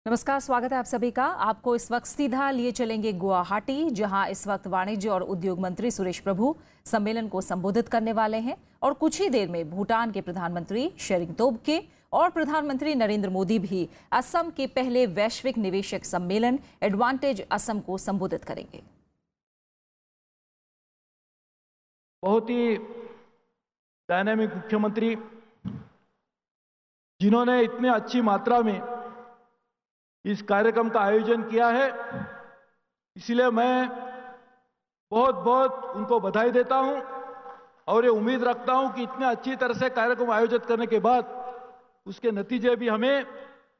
नमस्कार, स्वागत है आप सभी का। आपको इस वक्त सीधा लिए चलेंगे गुवाहाटी, जहां इस वक्त वाणिज्य और उद्योग मंत्री सुरेश प्रभु सम्मेलन को संबोधित करने वाले हैं और कुछ ही देर में भूटान के प्रधानमंत्री शेरिंग तोब्गे और प्रधानमंत्री नरेंद्र मोदी भी असम के पहले वैश्विक निवेशक सम्मेलन एडवांटेज असम को संबोधित करेंगे। बहुत ही डायनामिक मुख्यमंत्री जिन्होंने इतने अच्छी मात्रा में इस कार्यक्रम का आयोजन किया है, इसलिए मैं बहुत बहुत उनको बधाई देता हूं और ये उम्मीद रखता हूं कि इतने अच्छी तरह से कार्यक्रम आयोजित करने के बाद उसके नतीजे भी हमें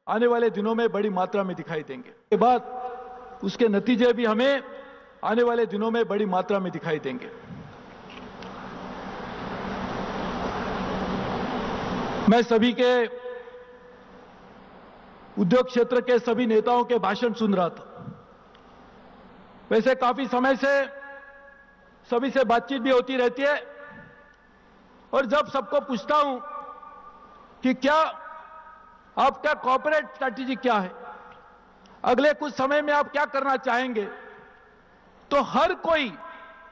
आने वाले दिनों में बड़ी मात्रा में दिखाई देंगे। के बाद उसके नतीजे भी हमें आने वाले दिनों में बड़ी मात्रा में दिखाई देंगे। मैं सभी के उद्योग क्षेत्र के सभी नेताओं के भाषण सुन रहा था। वैसे काफी समय से सभी से बातचीत भी होती रहती है और जब सबको पूछता हूं कि क्या आपका कॉर्पोरेट स्ट्रैटेजी क्या है, अगले कुछ समय में आप क्या करना चाहेंगे, तो हर कोई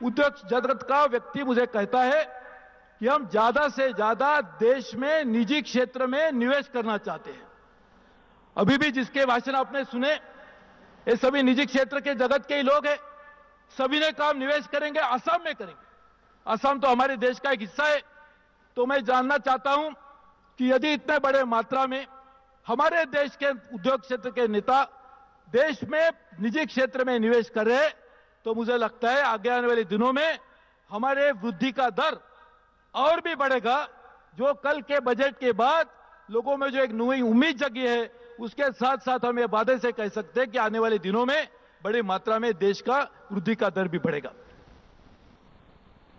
उद्योग जगत का व्यक्ति मुझे कहता है कि हम ज्यादा से ज्यादा देश में निजी क्षेत्र में निवेश करना चाहते हैं। अभी भी जिसके भाषण आपने सुने, ये सभी निजी क्षेत्र के जगत के ही लोग हैं। सभी ने कहा निवेश करेंगे, असम में करेंगे। असम तो हमारे देश का एक हिस्सा है। तो मैं जानना चाहता हूं कि यदि इतने बड़े मात्रा में हमारे देश के उद्योग क्षेत्र के नेता देश में निजी क्षेत्र में निवेश कर रहे हैं, तो मुझे लगता है आगे आने वाले दिनों में हमारे वृद्धि का दर और भी बढ़ेगा। जो कल के बजट के बाद लोगों में जो एक नई उम्मीद जगी है, उसके साथ साथ हम ये वादे से कह सकते हैं कि आने वाले दिनों में बड़ी मात्रा में देश का वृद्धि का दर भी बढ़ेगा।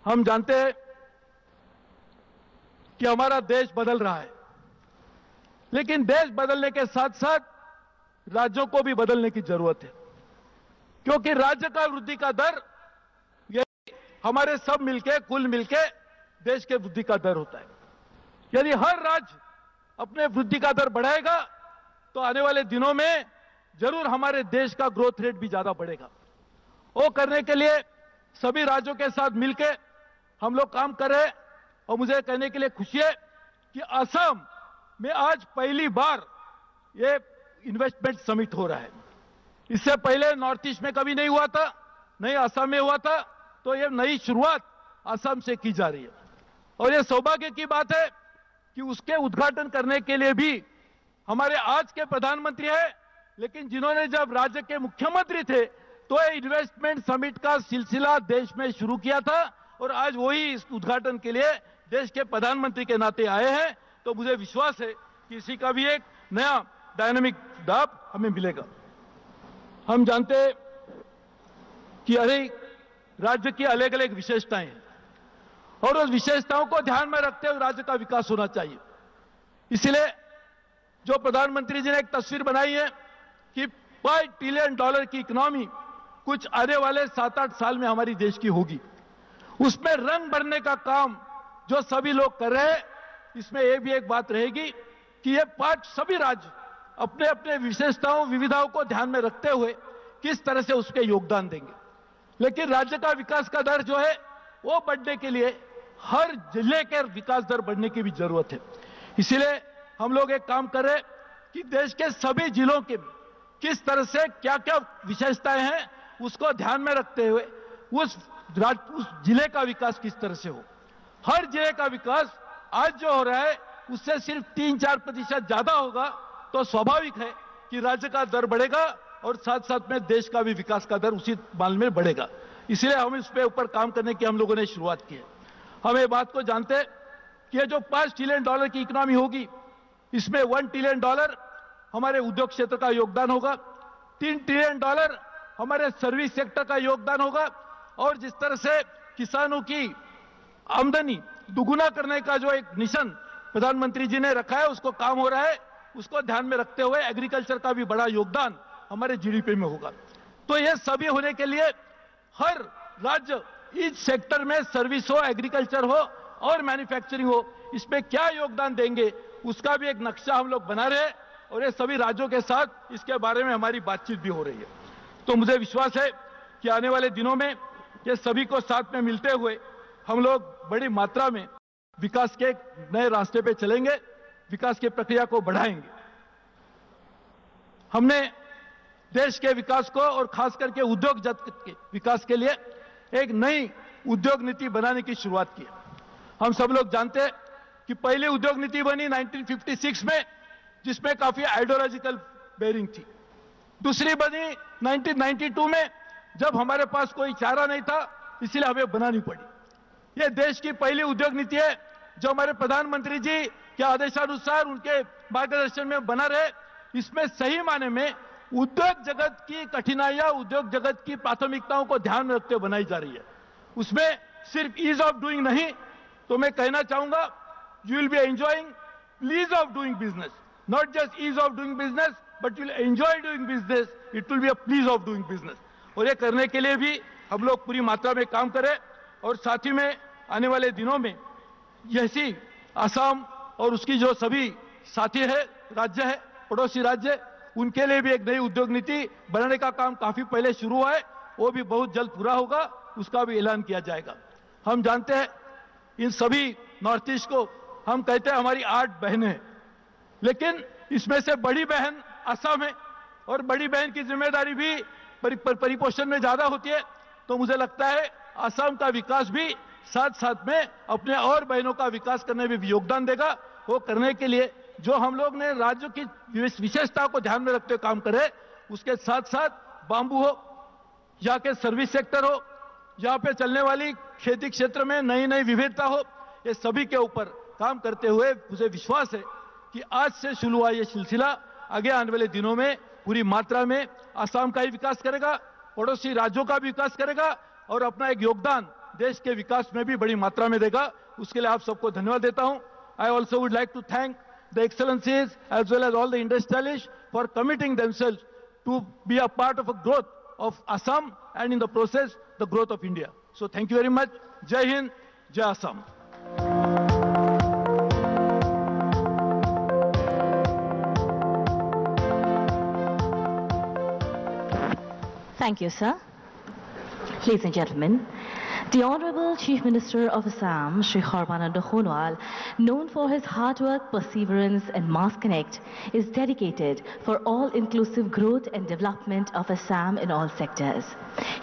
हम जानते हैं कि हमारा देश बदल रहा है, लेकिन देश बदलने के साथ साथ राज्यों को भी बदलने की जरूरत है, क्योंकि राज्य का वृद्धि का दर ये हमारे सब मिलके कुल मिलके देश के वृद्धि का दर होता है। यदि हर राज्य अपने वृद्धि का दर बढ़ाएगा तो आने वाले दिनों में जरूर हमारे देश का ग्रोथ रेट भी ज्यादा बढ़ेगा। वो करने के लिए सभी राज्यों के साथ मिलकर हम लोग काम कर रहे हैं और मुझे कहने के लिए खुशी है कि असम में आज पहली बार ये इन्वेस्टमेंट समिट हो रहा है। इससे पहले नॉर्थ ईस्ट में कभी नहीं हुआ था, नहीं असम में हुआ था। तो ये नई शुरुआत असम से की जा रही है और ये सौभाग्य की बात है कि उसके उद्घाटन करने के लिए भी हमारे आज के प्रधानमंत्री है, लेकिन जिन्होंने जब राज्य के मुख्यमंत्री थे तो ये इन्वेस्टमेंट समिट का सिलसिला देश में शुरू किया था और आज वही इस उद्घाटन के लिए देश के प्रधानमंत्री के नाते आए हैं। तो मुझे विश्वास है कि इसी का भी एक नया डायनामिक दाब हमें मिलेगा। हम जानते हैं कि राज्य की अलग अलग विशेषताएं हैं और उस विशेषताओं को ध्यान में रखते हुए राज्य का विकास होना चाहिए। इसलिए जो प्रधानमंत्री जी ने एक तस्वीर बनाई है कि $5 ट्रिलियन की इकोनॉमी कुछ आने वाले 7-8 साल में हमारी देश की होगी, उसमें रंग भरने का काम जो सभी लोग कर रहे हैं, इसमें यह भी एक बात रहेगी कि ये 5 सभी राज्य अपने अपने विशेषताओं विविधताओं को ध्यान में रखते हुए किस तरह से उसके योगदान देंगे। लेकिन राज्य का विकास का दर जो है वो बढ़ने के लिए हर जिले के विकास दर बढ़ने की भी जरूरत है। इसीलिए हम लोग एक काम कर रहे हैं कि देश के सभी जिलों के किस तरह से क्या क्या विशेषताएं हैं उसको ध्यान में रखते हुए उस जिले का विकास किस तरह से हो। हर जिले का विकास आज जो हो रहा है उससे सिर्फ 3-4% ज्यादा होगा तो स्वाभाविक है कि राज्य का दर बढ़ेगा और साथ साथ में देश का भी विकास का दर उसी मान में बढ़ेगा। इसलिए हम इस पे ऊपर काम करने की हम लोगों ने शुरुआत की है। हम ये बात को जानते हैं कि ये जो $5 ट्रिलियन की इकोनॉमी होगी, इसमें $1 ट्रिलियन हमारे उद्योग क्षेत्र का योगदान होगा, $3 ट्रिलियन हमारे सर्विस सेक्टर का योगदान होगा और जिस तरह से किसानों की आमदनी दुगुना करने का जो एक मिशन प्रधानमंत्री जी ने रखा है उसको काम हो रहा है, उसको ध्यान में रखते हुए एग्रीकल्चर का भी बड़ा योगदान हमारे जीडीपी में होगा। तो ये सभी होने के लिए हर राज्य इस सेक्टर में सर्विस हो, एग्रीकल्चर हो और मैन्युफैक्चरिंग हो, इसमें क्या योगदान देंगे उसका भी एक नक्शा हम लोग बना रहे हैं और ये सभी राज्यों के साथ इसके बारे में हमारी बातचीत भी हो रही है। तो मुझे विश्वास है कि आने वाले दिनों में ये सभी को साथ में मिलते हुए हम लोग बड़ी मात्रा में विकास के नए रास्ते पे चलेंगे, विकास की प्रक्रिया को बढ़ाएंगे। हमने देश के विकास को और खास करके उद्योग जगत के विकास के लिए एक नई उद्योग नीति बनाने की शुरुआत की। हम सब लोग जानते हैं कि पहली उद्योग नीति बनी 1956 में, जिसमें काफी आइडियोलॉजिकल बेरिंग थी। दूसरी बनी 1992 में, जब हमारे पास कोई चारा नहीं था, इसलिए हमें बनानी पड़ी। यह देश की पहली उद्योग नीति है जो हमारे प्रधानमंत्री जी के आदेशानुसार उनके मार्गदर्शन में बना रहे। इसमें सही माने में उद्योग जगत की कठिनाइयां, उद्योग जगत की प्राथमिकताओं को ध्यान में रखते हुए बनाई जा रही है। उसमें सिर्फ ईज ऑफ डूइंग नहीं, तो मैं कहना चाहूंगा, you will be enjoying please of doing business, not just ease of doing business, but you will enjoy doing business, it will be a please of doing business. और ये करने के लिए भी हम लोग पूरी मात्रा में काम करें। और साथ ही में आने वाले दिनों में ऐसी असम और उसकी जो सभी साथी है, राज्य है, पड़ोसी राज्य, उनके लिए भी एक नई उद्योग नीति बनाने का काम काफी पहले शुरू हुआ है, वो भी बहुत जल्द पूरा होगा, उसका भी ऐलान किया जाएगा। हम जानते हैं इन सभी नॉर्थ ईस्ट को हम कहते हैं हमारी 8 बहनें हैं, लेकिन इसमें से बड़ी बहन असम है और बड़ी बहन की जिम्मेदारी भी परिपोषण में ज्यादा होती है। तो मुझे लगता है असम का विकास भी साथ साथ में अपने और बहनों का विकास करने में भी योगदान देगा। वो करने के लिए जो हम लोग ने राज्यों की विशेषता को ध्यान में रखते हुए काम करे, उसके साथ साथ बांबू हो, यहाँ के सर्विस सेक्टर हो, यहाँ पे चलने वाली खेती क्षेत्र में नई नई विविधता हो, ये सभी के ऊपर काम करते हुए मुझे विश्वास है कि आज से शुरू हुआ ये सिलसिला आगे आने वाले दिनों में पूरी मात्रा में असम का ही विकास करेगा, पड़ोसी राज्यों का भी विकास करेगा और अपना एक योगदान देश के विकास में भी बड़ी मात्रा में देगा। उसके लिए आप सबको धन्यवाद देता हूं। I also would like to thank the excellencies as well as all the industrialists for committing themselves to be a part of a growth of Assam and in the process the growth of India. So thank you very much. Jai Hind, Jai Assam. Thank you, sir. Ladies and gentlemen, the Honorable Chief Minister of Assam, Shri Sarbananda Sonowal, known for his hard work, perseverance and mass connect, is dedicated for all-inclusive growth and development of Assam in all sectors.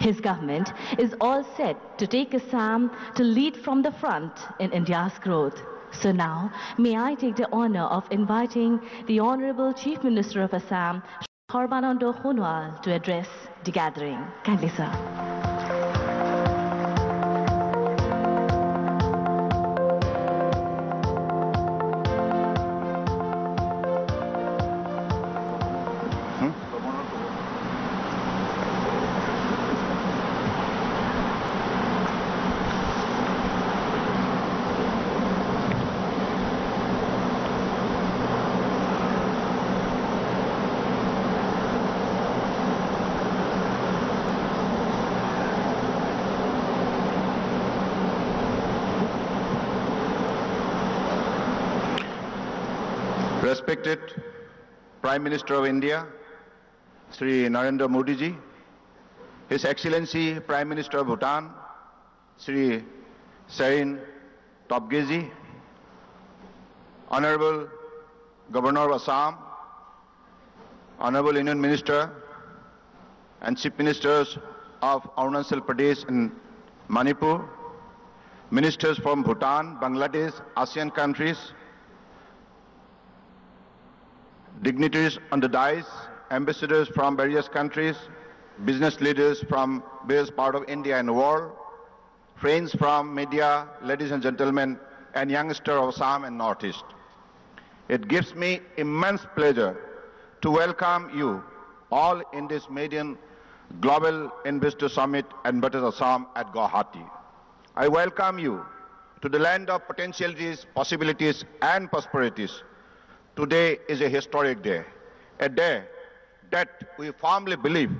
His government is all set to take Assam to lead from the front in India's growth. So now, may I take the honor of inviting the Honorable Chief Minister of Assam, Shri Sarbananda Sonowal, to address the gathering. Kindly, sir. Respected Prime Minister of India, Sri Narendra Modi ji, His Excellency Prime Minister of Bhutan, Sri Sarin Topge ji, Honorable Governor of Assam, Honorable Union Minister and Chief Ministers of Arunachal Pradesh and Manipur, Ministers from Bhutan, Bangladesh, ASEAN countries, dignitaries on the dais, ambassadors from various countries, business leaders from various parts of India and the world, friends from media, ladies and gentlemen, and youngsters of Assam and Northeast. It gives me immense pleasure to welcome you all in this maiden Global Investor Summit and Better Assam at Guwahati. I welcome you to the land of potentialities, possibilities, and prosperities. Today is a historic day, a day that we firmly believe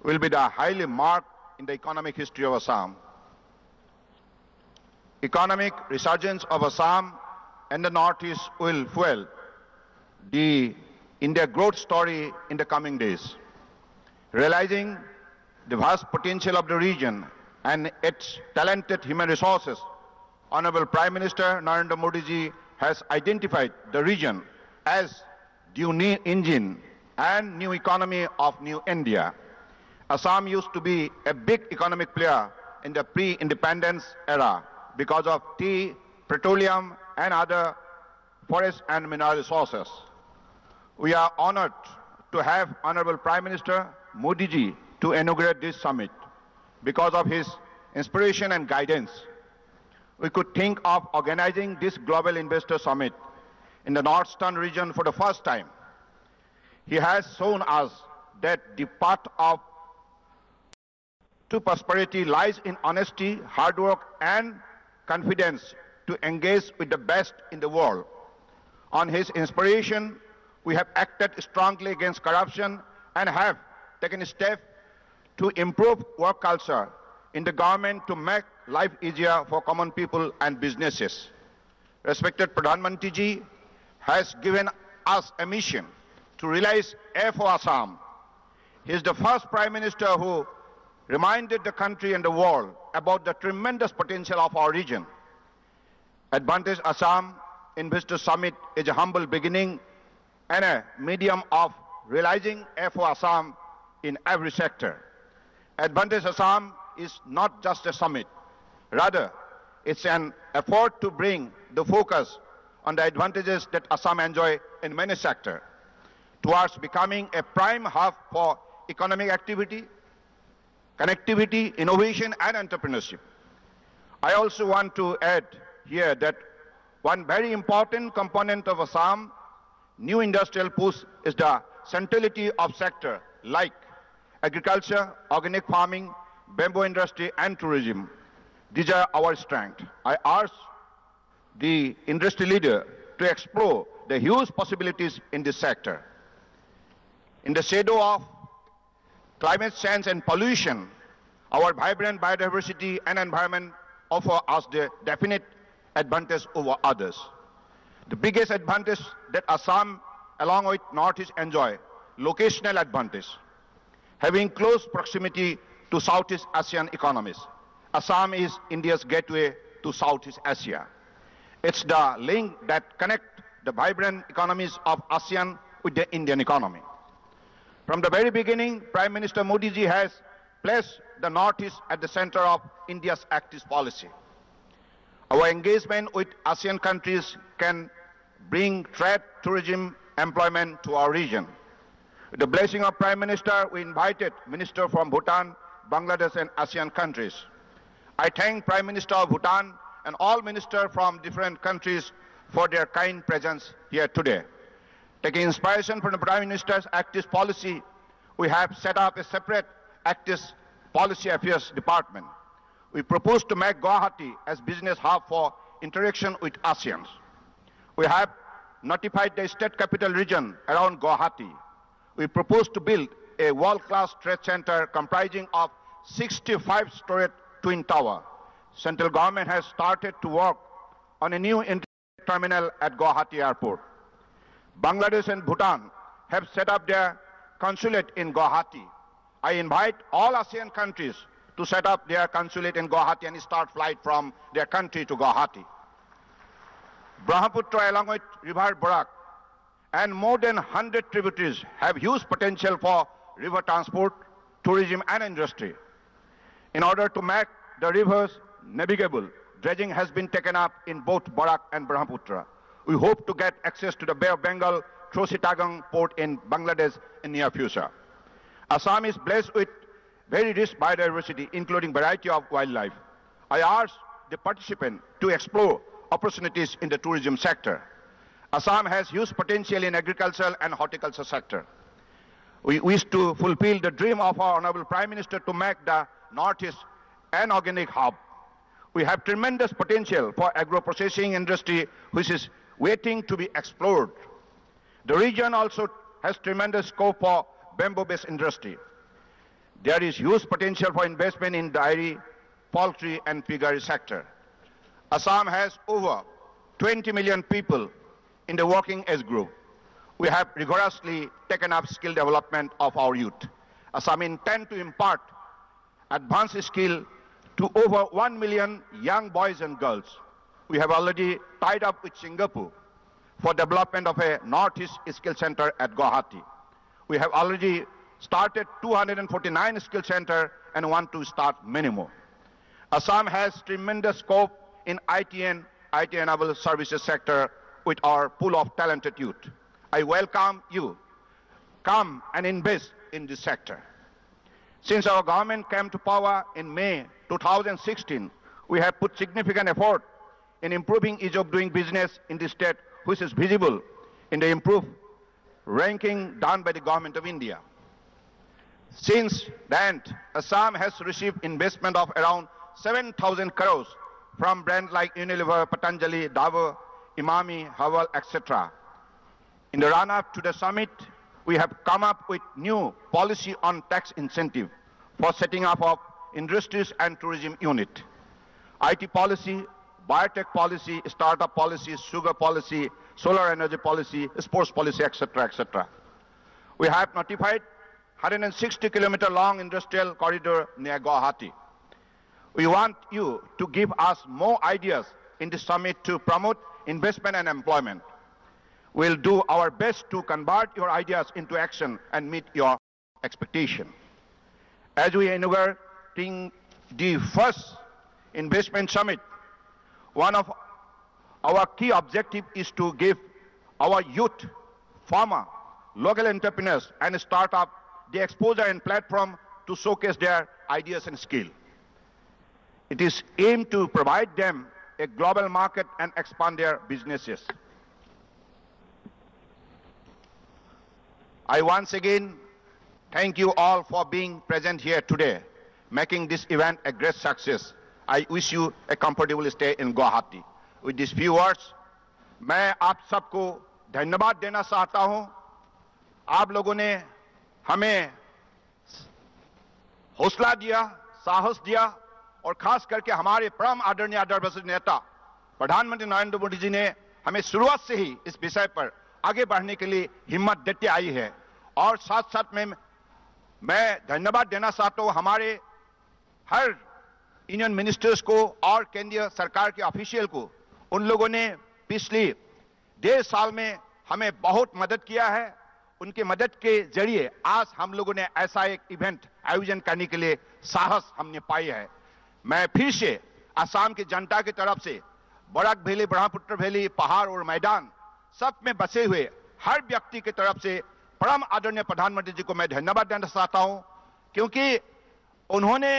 will be the highly marked in the economic history of Assam. Economic resurgence of Assam and the Northeast will fuel the in their growth story in the coming days. Realizing the vast potential of the region and its talented human resources, Honorable Prime Minister Narendra Modi ji has identified the region as the new engine and new economy of New India. Assam used to be a big economic player in the pre-independence era because of tea, petroleum, and other forest and mineral resources. We are honored to have Honorable Prime Minister Modi ji to inaugurate this summit. Because of his inspiration and guidance, we could think of organizing this Global Investor Summit in the Northeastern region for the first time. He has shown us that the path to prosperity lies in honesty, hard work, and confidence to engage with the best in the world. On his inspiration, we have acted strongly against corruption and have taken steps to improve work culture in the government to make life easier for common people and businesses. Respected Pradhan Mantri ji has given us a mission to realize Air for Assam. He is the first Prime Minister who reminded the country and the world about the tremendous potential of our region. Advantage Assam Investor Summit is a humble beginning and a medium of realizing Air for Assam in every sector. Advantage Assam is not just a summit. Rather, it's an effort to bring the focus on the advantages that Assam enjoy in many sectors towards becoming a prime hub for economic activity, connectivity, innovation, and entrepreneurship. I also want to add here that one very important component of Assam new industrial push is the centrality of sector like agriculture, organic farming, bamboo industry, and tourism. These are our strengths. I ask the industry leader to explore the huge possibilities in this sector. In the shadow of climate change and pollution, our vibrant biodiversity and environment offer us the definite advantage over others. The biggest advantage that Assam, along with Northeast, enjoy, locational advantage. Having close proximity to Southeast Asian economies, Assam is India's gateway to Southeast Asia. It's the link that connects the vibrant economies of ASEAN with the Indian economy. From the very beginning, Prime Minister Modi ji has placed the Northeast at the center of India's active policy. Our engagement with ASEAN countries can bring trade, tourism, employment to our region. With the blessing of Prime Minister, we invited ministers from Bhutan, Bangladesh, and ASEAN countries. I thank Prime Minister of Bhutan and all ministers from different countries for their kind presence here today. Taking inspiration from the Prime Minister's active policy, we have set up a separate active policy affairs department. We propose to make Guwahati as business hub for interaction with ASEAN. We have notified the state capital region around Guwahati. We propose to build a world-class trade center comprising of 65-story twin tower. Central government has started to work on a new terminal at Guwahati Airport. Bangladesh and Bhutan have set up their consulate in Guwahati. I invite all ASEAN countries to set up their consulate in Guwahati and start flight from their country to Guwahati. Brahmaputra, along with River Barak, and more than 100 tributaries have huge potential for river transport, tourism, and industry. In order to make the rivers navigable, dredging has been taken up in both Barak and Brahmaputra. We hope to get access to the Bay of Bengal through Chittagong port in Bangladesh in near future. Assam is blessed with very rich biodiversity, including variety of wildlife. I ask the participants to explore opportunities in the tourism sector. Assam has huge potential in agricultural and horticulture sector. We wish to fulfill the dream of our Honorable Prime Minister to make the Northeast an organic hub. We have tremendous potential for agro-processing industry, which is waiting to be explored. The region also has tremendous scope for bamboo-based industry. There is huge potential for investment in dairy, poultry, and piggery sector. Assam has over 20 million people in the working age group. we have rigorously taken up skill development of our youth. Assam intend to impart advanced skill to over 1 million young boys and girls. We have already tied up with Singapore for development of a Northeast Skill Center at Guwahati. We have already started 249 skill center and want to start many more. Assam has tremendous scope in IT and IT-enabled services sector with our pool of talented youth. I welcome you. Come and invest in this sector. Since our government came to power in May 2016, we have put significant effort in improving ease of doing business in the state, which is visible in the improved ranking done by the government of India. Since then, Assam has received investment of around 7,000 crores from brands like Unilever, Patanjali, Dabur, Imami, Hawal, etc. In the run-up to the summit, we have come up with new policy on tax incentive for setting up of industries and tourism unit. IT policy, biotech policy, startup policy, sugar policy, solar energy policy, sports policy, etc., etc. We have notified 160-kilometer long industrial corridor near Guwahati. We want you to give us more ideas in the summit to promote investment and employment. We'll do our best to convert your ideas into action and meet your expectation. As we inaugurate the first investment summit, one of our key objectives is to give our youth, farmer, local entrepreneurs and startups the exposure and platform to showcase their ideas and skill. It is aimed to provide them a global market and expand their businesses. I once again thank you all for being present here today, making this event a great success. I wish you a comfortable stay in Guwahati. With these few words, मैं आप सबको धन्यवाद देना चाहता हूं. आप लोगों ने हमें हौसला दिया, साहस दिया और खास करके हमारे परम आदरणीय आदर्श नेता प्रधानमंत्री नरेंद्र मोदी जी ने हमें शुरुआत से ही इस विषय पर आगे बढ़ने के लिए हिम्मत देते आई है. और साथ साथ में मैं धन्यवाद देना चाहता हूं हमारे हर यूनियन मिनिस्टर्स को और केंद्रीय सरकार के ऑफिशियल को. उन लोगों ने पिछले 1.5 साल में हमें बहुत मदद किया है. उनके मदद के जरिए आज हम लोगों ने ऐसा एक इवेंट आयोजन करने के लिए साहस हमने पाई है. मैं फिर से असम की जनता की तरफ से बराक वैली, ब्रह्मपुत्र वैली, पहाड़ और मैदान सब में बसे हुए हर व्यक्ति की तरफ से परम आदरणीय प्रधानमंत्री जी को मैं धन्यवाद देना चाहता हूं, क्योंकि उन्होंने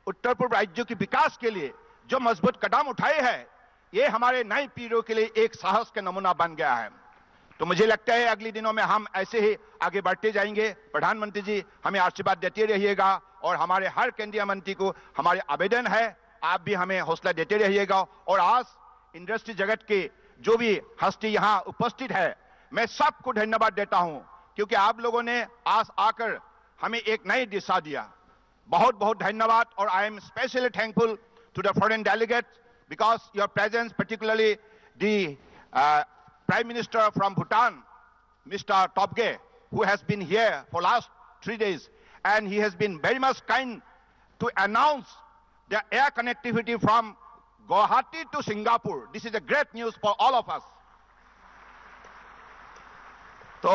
उत्तर पूर्व राज्यों के विकास के लिए जो मजबूत कदम उठाए हैं, ये हमारे नई पीढ़ियों के लिए एक साहस का नमूना बन गया है. तो मुझे लगता है अगले दिनों में हम ऐसे ही आगे बढ़ते जाएंगे. प्रधानमंत्री जी हमें आशीर्वाद देते रहिएगा और हमारे हर केंद्रीय मंत्री को हमारे आवेदन है, आप भी हमें हौसला देते रहिएगा. और आज इंडस्ट्री जगत के जो भी हस्ती यहां उपस्थित है, मैं सबको धन्यवाद देता हूं, क्योंकि आप लोगों ने आज आकर हमें एक नई दिशा दिया. बहुत बहुत धन्यवाद. और I am specially thankful to the foreign delegates because your presence, particularly the Prime Minister from Bhutan, Mr. Tobgay, who has been here for last 3 days, and he has been very much kind to announce the air connectivity from Guwahati to Singapore. This is a great news for all of us. তো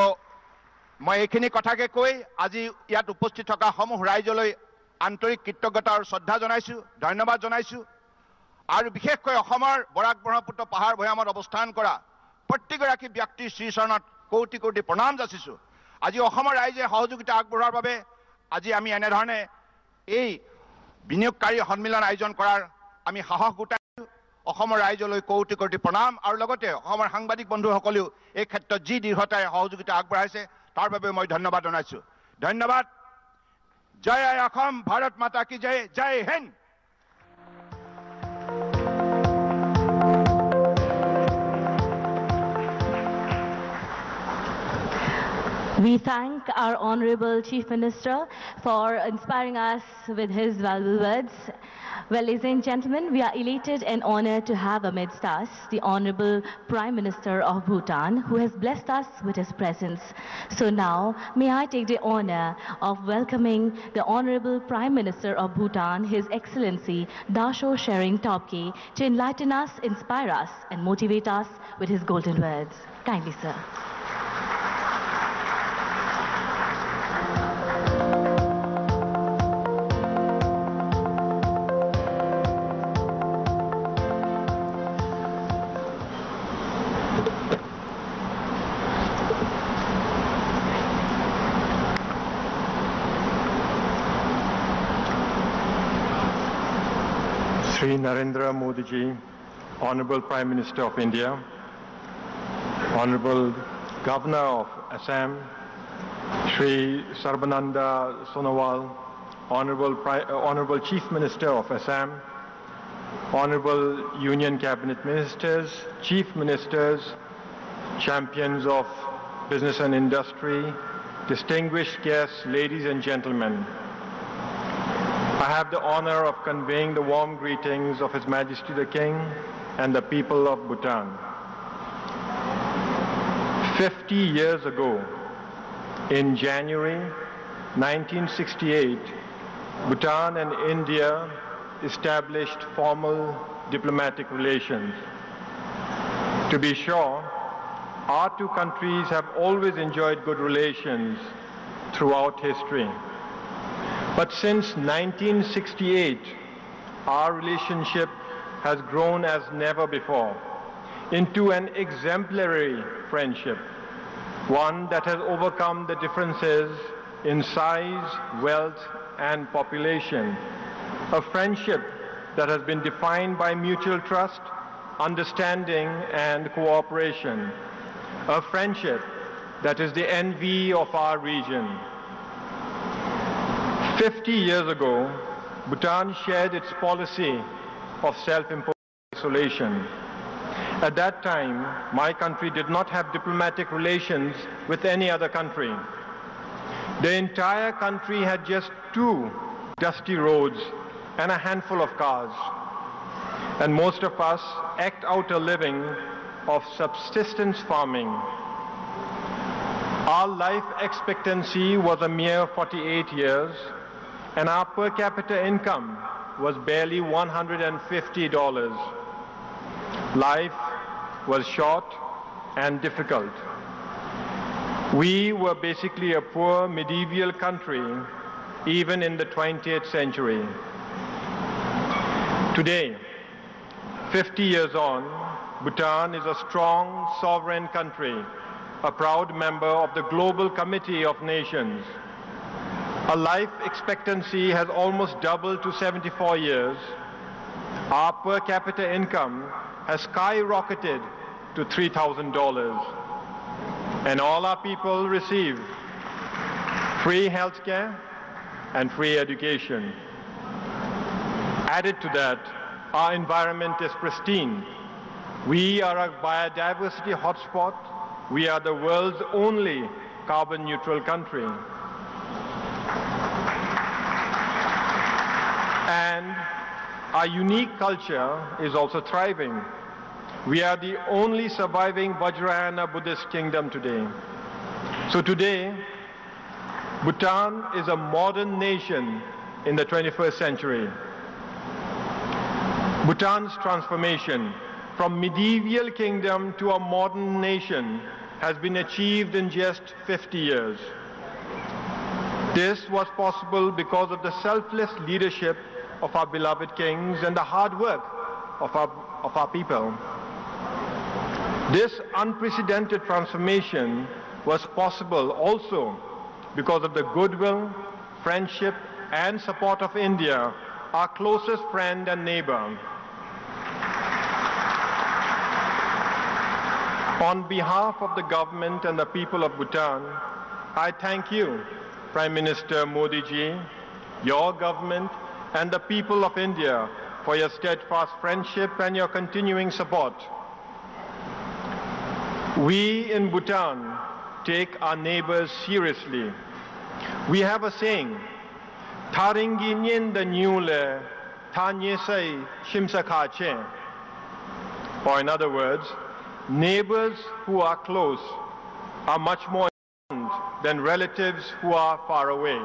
মই এইখিনি কথাকে কৈ আজি ইয়াত উপস্থিত থকা সমূহ ৰাইজলৈ আন্তৰিক কৃতজ্ঞতা আৰু শ্ৰদ্ধা জনাইছো, ধন্যবাদ জনাইছো. আৰু বিশেষকৈ অসমৰ বৰাক ব্ৰহ্মপুত্ৰ পাহাৰ ভৈয়ামত অৱস্থান কৰা প্ৰত্যেকগৰাকী ব্যক্তিৰ শ্ৰীচৰণত কোটি কোটি প্ৰণাম যাচিছো. আজি অসমৰ ৰাইজে সহযোগিতা আগবঢ়োৱাৰ বাবে আজি আমি এনেধৰণে এই বিনিয়োগকাৰী সন্মিলন আয়োজন কৰাৰ আমি সাহস গোটাইছো. অসমৰ ৰাইজলৈ কোটি কোটি প্ৰণাম. আৰু লগতে অসমৰ সাংবাদিক বন্ধুসকলেও এই ক্ষেত্ৰত যি দৃঢ়তাৰে সহযোগিতা আগবঢ়াইছে তাৰ বাবে মই ধন্যবাদ জনাইছো. ধন্যবাদ. জয় আই অসম, ভাৰত মাতা কি জয়, জয় Hind. We thank our Honorable Chief Minister for inspiring us with his valuable words. Well, ladies and gentlemen, we are elated and honored to have amidst us the Honorable Prime Minister of Bhutan, who has blessed us with his presence. So now, may I take the honor of welcoming the Honorable Prime Minister of Bhutan, His Excellency Dasho Tshering Topgay, to enlighten us, inspire us, and motivate us with his golden words. Kindly, sir. Shri Narendra Modi ji, Honorable Prime Minister of India, Honorable Governor of Assam, Shri Sarbananda Sonowal, Honorable Chief Minister of Assam, Honorable Union Cabinet Ministers, Chief Ministers, champions of business and industry, distinguished guests, ladies and gentlemen. I have the honor of conveying the warm greetings of His Majesty the King and the people of Bhutan. 50 years ago, in January 1968, Bhutan and India established formal diplomatic relations. To be sure, our two countries have always enjoyed good relations throughout history. But since 1968, our relationship has grown as never before into an exemplary friendship, one that has overcome the differences in size, wealth, and population, a friendship that has been defined by mutual trust, understanding, and cooperation, a friendship that is the envy of our region. 50 years ago, Bhutan shared its policy of self-imposed isolation. At that time, my country did not have diplomatic relations with any other country. The entire country had just 2 dusty roads and a handful of cars. And most of us eked out a living of subsistence farming. Our life expectancy was a mere 48 years, and our per capita income was barely $150. Life was short and difficult. We were basically a poor medieval country, even in the 20th century. Today, 50 years on, Bhutan is a strong, sovereign country, a proud member of the Global Committee of Nations. Our life expectancy has almost doubled to 74 years. Our per capita income has skyrocketed to $3,000. And all our people receive free healthcare and free education. Added to that, our environment is pristine. We are a biodiversity hotspot. We are the world's only carbon neutral country. And our unique culture is also thriving. We are the only surviving Vajrayana Buddhist kingdom today. So today, Bhutan is a modern nation in the 21st century. Bhutan's transformation from medieval kingdom to a modern nation has been achieved in just 50 years. This was possible because of the selfless leadership of our beloved kings and the hard work of our people. This unprecedented transformation was possible also because of the goodwill, friendship, and support of India, our closest friend and neighbor. On behalf of the government and the people of Bhutan, I thank you, Prime Minister Modi ji, your government, and the people of India for your steadfast friendship and your continuing support. We in Bhutan take our neighbors seriously. We have a saying, Tharingi nyen da nyule, Thanyesai Shimsakhache. Or in other words, neighbors who are close are much more important than relatives who are far away.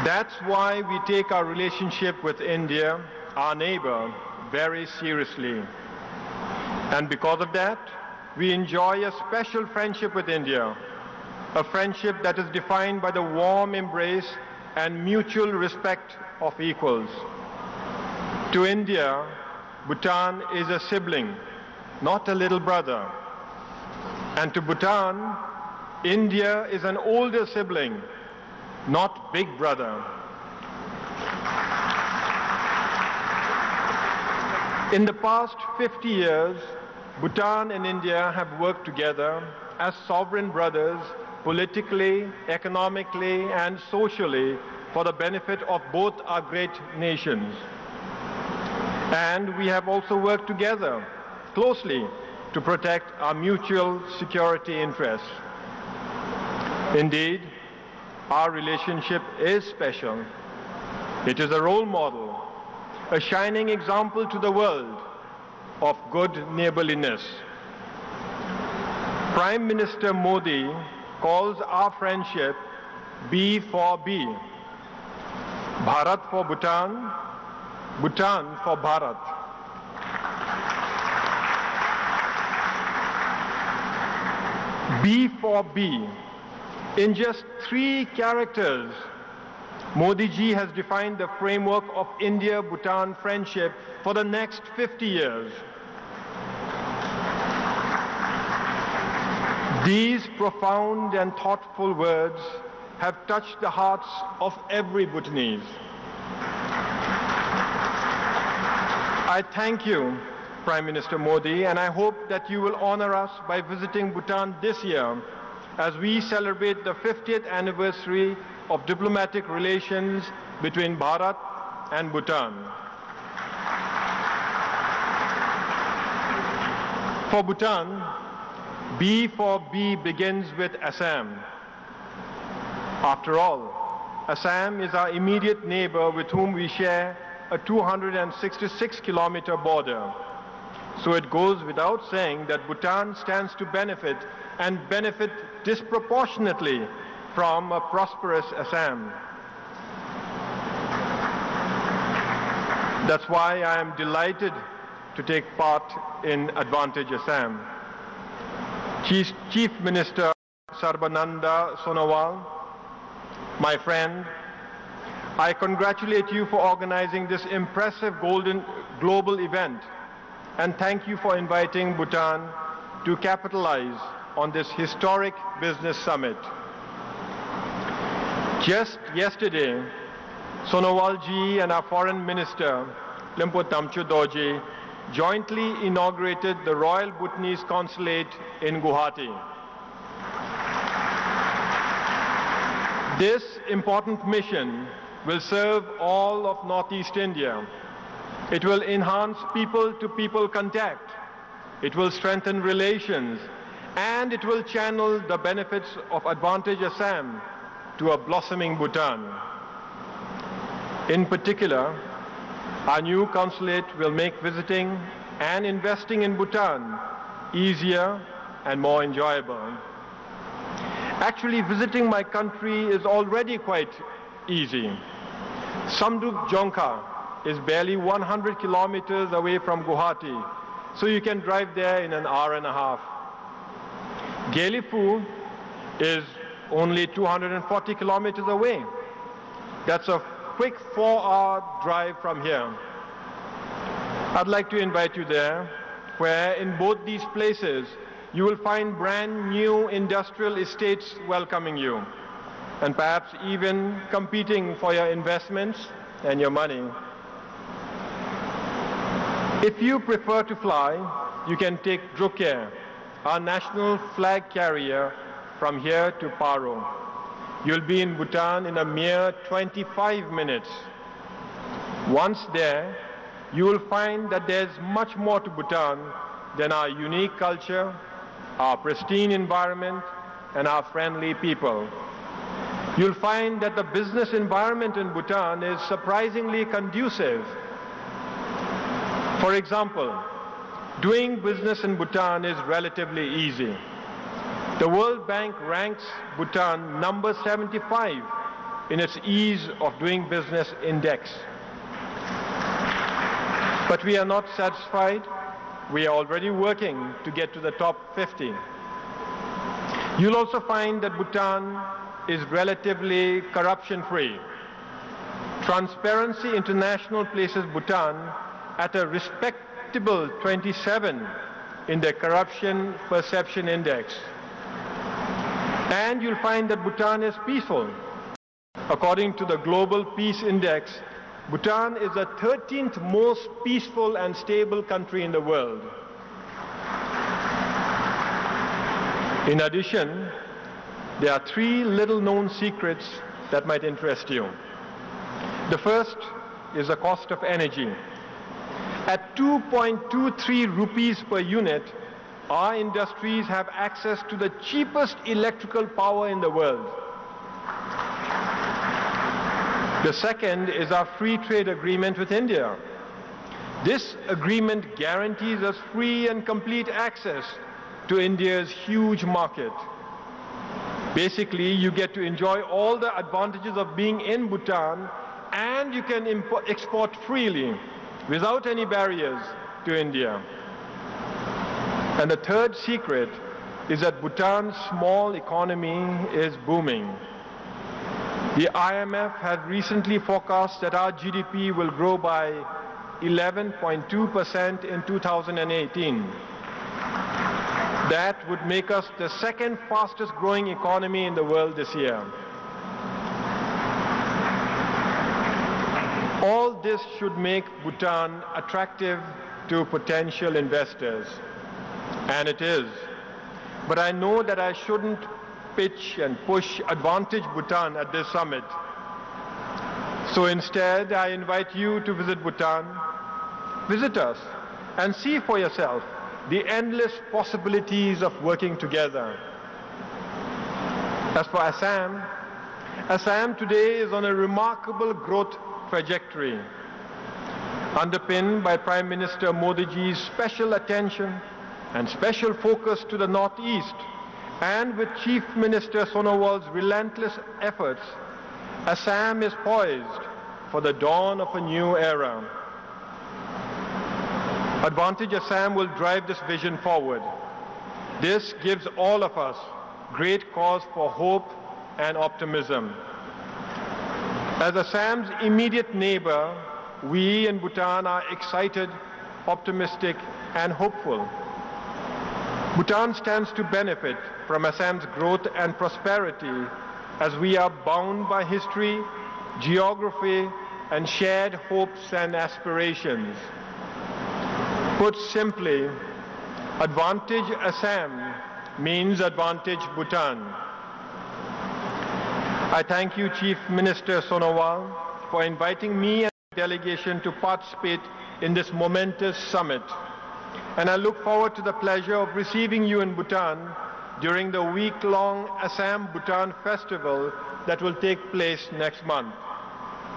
That's why we take our relationship with India, our neighbor, very seriously. And because of that, we enjoy a special friendship with India, a friendship that is defined by the warm embrace and mutual respect of equals. To India, Bhutan is a sibling, not a little brother. And to Bhutan, India is an older sibling, not big brother. In the past 50 years, Bhutan and India have worked together as sovereign brothers politically, economically, and socially for the benefit of both our great nations. And we have also worked together closely to protect our mutual security interests. Indeed, our relationship is special. It is a role model, a shining example to the world of good neighborliness. Prime Minister Modi calls our friendship B for B. Bharat for Bhutan, Bhutan for Bharat. B for B. In just 3 characters, Modi ji has defined the framework of India-Bhutan friendship for the next 50 years. These profound and thoughtful words have touched the hearts of every Bhutanese. I thank you, Prime Minister Modi, and I hope that you will honor us by visiting Bhutan this year as we celebrate the 50th anniversary of diplomatic relations between Bharat and Bhutan. For Bhutan, B for B begins with Assam. After all, Assam is our immediate neighbor with whom we share a 266-kilometer border. So it goes without saying that Bhutan stands to benefit and benefit disproportionately from a prosperous Assam. That's why I am delighted to take part in Advantage Assam. Chief Minister Sarbananda Sonowal, my friend, I congratulate you for organizing this impressive global event, and thank you for inviting Bhutan to capitalize on this historic business summit. Just yesterday, Sonowal ji and our Foreign Minister, Limpo Tamchu Dorji, jointly inaugurated the Royal Bhutanese Consulate in Guwahati. This important mission will serve all of Northeast India. It will enhance people-to-people contact. It will strengthen relations, and it will channel the benefits of Advantage Assam to a blossoming Bhutan. In particular, our new consulate will make visiting and investing in Bhutan easier and more enjoyable. Actually, visiting my country is already quite easy. Samduk Jongka is barely 100 kilometers away from Guwahati, so you can drive there in an hour and a half. Gelifu is only 240 kilometers away. That's a quick 4-hour drive from here. I'd like to invite you there, where in both these places you will find brand new industrial estates welcoming you, and perhaps even competing for your investments and your money. If you prefer to fly, you can take Druk Air, our national flag carrier, from here to Paro. You'll be in Bhutan in a mere 25 minutes. Once there, you will find that there's much more to Bhutan than our unique culture, our pristine environment, and our friendly people. You'll find that the business environment in Bhutan is surprisingly conducive. For example, doing business in Bhutan is relatively easy. The World Bank ranks Bhutan number 75 in its ease of doing business index. But we are not satisfied. We are already working to get to the top 50. You'll also find that Bhutan is relatively corruption-free. Transparency International places Bhutan at a respectable 27 in the Corruption Perception Index. And you'll find that Bhutan is peaceful. According to the Global Peace Index, Bhutan is the 13th most peaceful and stable country in the world. In addition, there are 3 little-known secrets that might interest you. The first is the cost of energy. At 2.23 rupees per unit, our industries have access to the cheapest electrical power in the world. The second is our free trade agreement with India. This agreement guarantees us free and complete access to India's huge market. Basically, you get to enjoy all the advantages of being in Bhutan, and you can export freely without any barriers to India. And the third secret is that Bhutan's small economy is booming. The IMF has recently forecast that our GDP will grow by 11.2% in 2018. That would make us the second fastest growing economy in the world this year. All this should make Bhutan attractive to potential investors. And it is. But I know that I shouldn't pitch and push Advantage Bhutan at this summit. So instead, I invite you to visit Bhutan, visit us, and see for yourself the endless possibilities of working together. As for Assam, Assam today is on a remarkable growth trajectory, underpinned by Prime Minister Modi ji's special attention and special focus to the Northeast, and with Chief Minister Sonowal's relentless efforts, Assam is poised for the dawn of a new era. Advantage Assam will drive this vision forward. This gives all of us great cause for hope and optimism. As Assam's immediate neighbor, we in Bhutan are excited, optimistic, and hopeful. Bhutan stands to benefit from Assam's growth and prosperity as we are bound by history, geography, and shared hopes and aspirations. Put simply, Advantage Assam means Advantage Bhutan. I thank you, Chief Minister Sonowal, for inviting me and the delegation to participate in this momentous summit. And I look forward to the pleasure of receiving you in Bhutan during the week-long Assam-Bhutan Festival that will take place next month.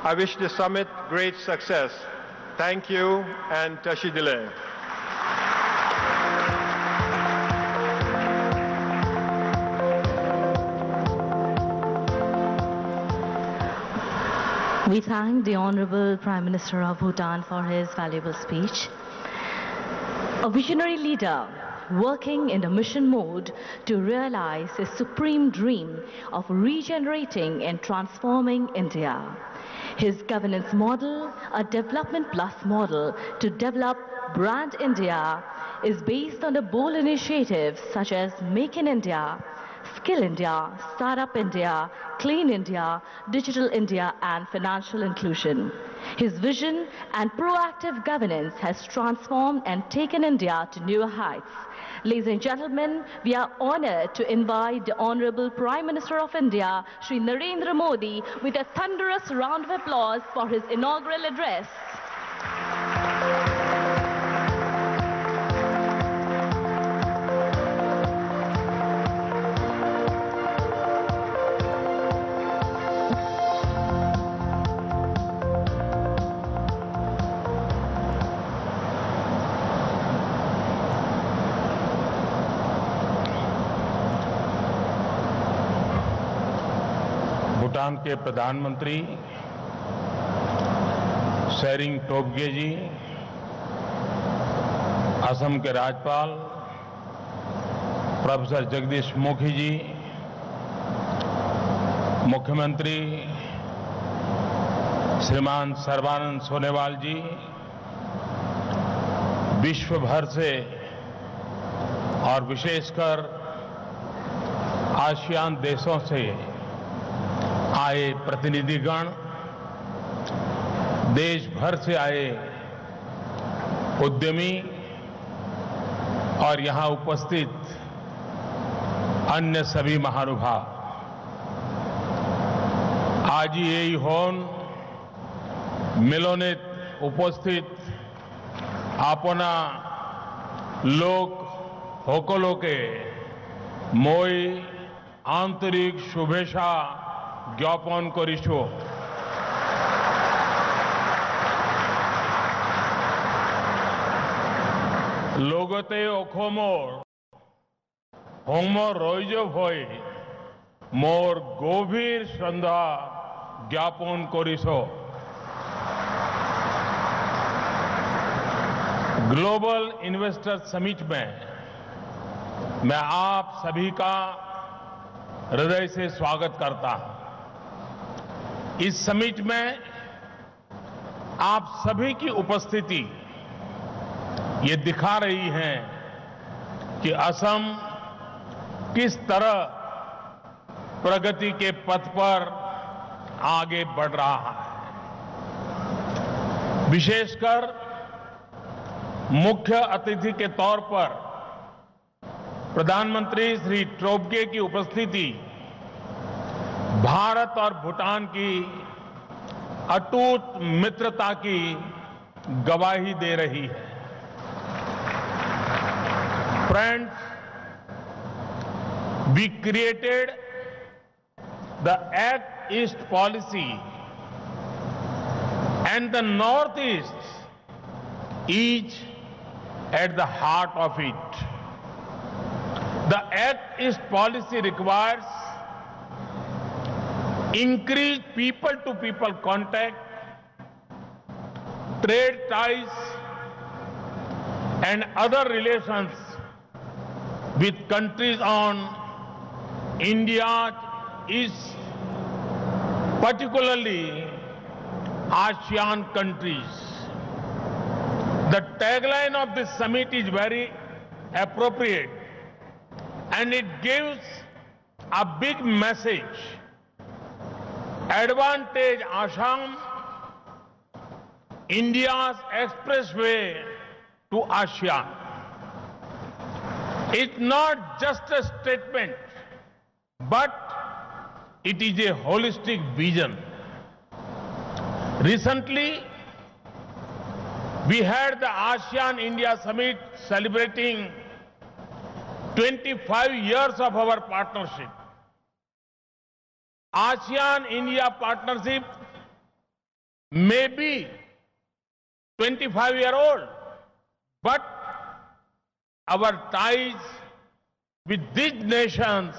I wish this summit great success. Thank you, and Tashi Dile. We thank the Honorable Prime Minister of Bhutan for his valuable speech. A visionary leader working in the mission mode to realize his supreme dream of regenerating and transforming India. His governance model, a development plus model to develop Brand India, is based on the bold initiatives such as Make in India, Skill India, Startup India, Clean India, Digital India, and financial inclusion. His vision and proactive governance has transformed and taken India to newer heights. Ladies and gentlemen, we are honored to invite the Honorable Prime Minister of India, Shri Narendra Modi, with a thunderous round of applause for his inaugural address. Bhutan के प्रधानमंत्री शेरिंग टोब्गे जी, असम के राज्यपाल professor Jagdish Mukhi जी, मुख्यमंत्री श्रीमान सर्बानंद सोनोवाल जी, विश्व भर से और विशेषकर आसियान देशों से आए प्रतिनिधिगण, देश भर से आए उद्यमी और यहां उपस्थित अन्य सभी महानुभाव, आज এই হন মিলনে উপস্থিত আপনা লোক সকলকে মই আন্তরিক শুভেচ্ছা জ্ঞাপন কৰিছো। লগতে অসমৰ হোমৰ ৰৈজৱ হৈ মোৰ গভীৰ শ্ৰদ্ধা জ্ঞাপন কৰিছো। ग्लोबल इन्वेस्टर समिट में मैं आप सभी का हृदय से स्वागत करता हूं। इस समिट में आप सभी की उपस्थिति ये दिखा रही है कि असम किस तरह प्रगति के पथ पर आगे बढ़ रहा है। विशेषकर मुख्य अतिथि के तौर पर प्रधानमंत्री श्री टोब्गे की उपस्थिति भारत और भूटान की अटूट मित्रता की गवाही दे रही है। Friends, we created the Act East policy and the Northeast each at the heart of it. The Act East policy requires increased people-to-people contact, trade ties, and other relations with countries on India's east, particularly ASEAN countries. The tagline of this summit is very appropriate and it gives a big message. Advantage Assam, India's expressway to ASEAN. It's not just a statement, but it is a holistic vision. Recently, we had the ASEAN-India Summit celebrating 25 years of our partnership. ASEAN-India partnership may be 25-year-old, but our ties with these nations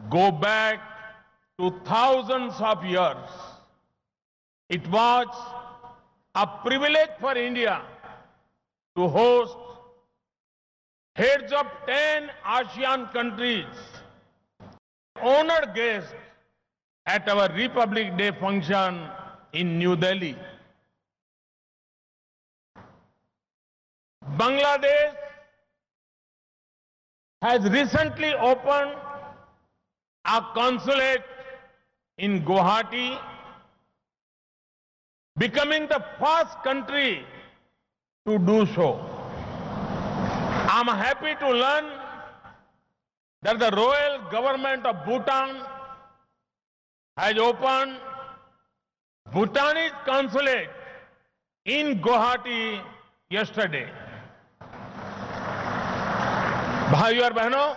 go back to thousands of years. It was a privilege for India to host heads of 10 ASEAN countries, honored guests at our Republic Day function in New Delhi. Bangladesh has recently opened a consulate in Guwahati, becoming the first country to do so. I'm happy to learn that the royal government of Bhutan has opened Bhutanese consulate in Guwahati yesterday. भाइयों और बहनों,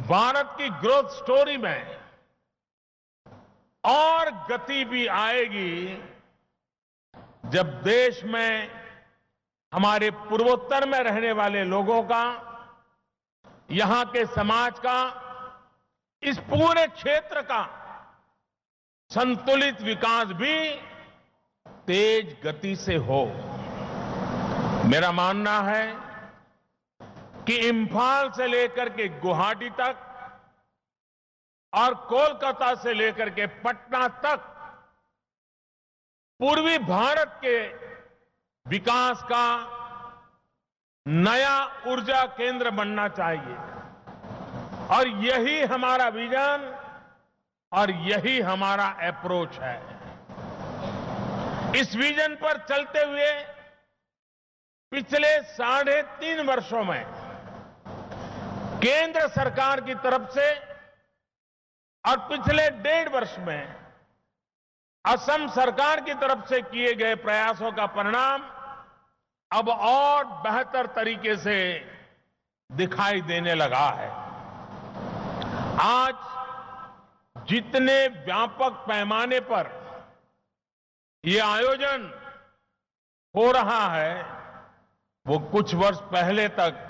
भारत की growth story में और गति भी आएगी जब देश में हमारे पूर्वोत्तर में रहने वाले लोगों का, यहां के समाज का, इस पूरे क्षेत्र का संतुलित विकास भी तेज गति से हो। मेरा मानना है कि इंफाल से लेकर के गुवाहाटी तक और कोलकाता से लेकर के पटना तक पूर्वी भारत के विकास का नया ऊर्जा केंद्र बनना चाहिए और यही हमारा विजन और यही हमारा अप्रोच है। इस विजन पर चलते हुए पिछले 3.5 वर्षों में केंद्र सरकार की तरफ से और पिछले 1.5 वर्ष में असम सरकार की तरफ से किए गए प्रयासों का परिणाम अब और बेहतर तरीके से दिखाई देने लगा है। आज जितने व्यापक पैमाने पर ये आयोजन हो रहा है वो कुछ वर्ष पहले तक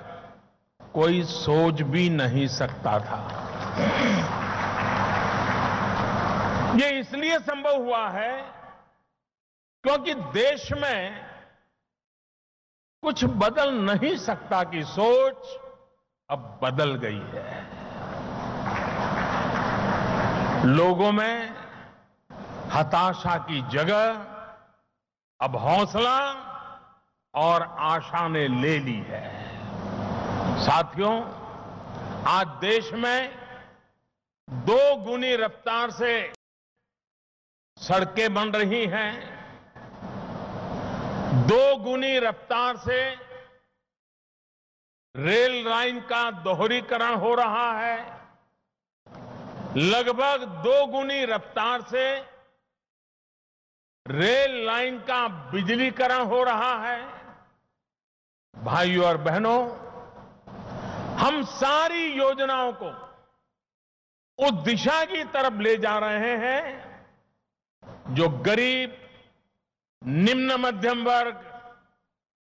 कोई सोच भी नहीं सकता था। ये इसलिए संभव हुआ है क्योंकि देश में कुछ बदल नहीं सकता की सोच अब बदल गई है। लोगों में हताशा की जगह अब हौसला और आशा ने ले ली है। साथियों, आज देश में 2 गुनी रफ्तार से सड़कें बन रही हैं, 2 गुनी रफ्तार से रेल लाइन का दोहरीकरण हो रहा है, लगभग 2 गुनी रफ्तार से रेल लाइन का बिजलीकरण हो रहा है। भाइयों और बहनों, हम सारी योजनाओं को उस दिशा की तरफ ले जा रहे हैं जो गरीब, निम्न मध्यम वर्ग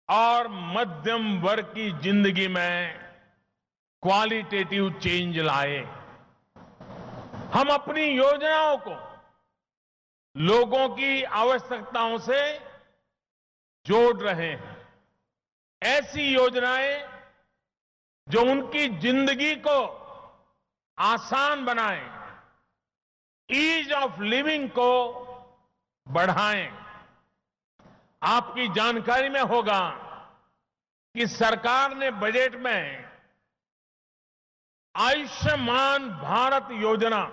और मध्यम वर्ग की जिंदगी में क्वालिटेटिव चेंज लाए। हम अपनी योजनाओं को लोगों की आवश्यकताओं से जोड़ रहे हैं। ऐसी योजनाएं जो उनकी जिंदगी को आसान बनाएं, ईज ऑफ लिविंग को बढ़ाएं। आपकी जानकारी में होगा कि सरकार ने बजट में आयुष्मान भारत योजना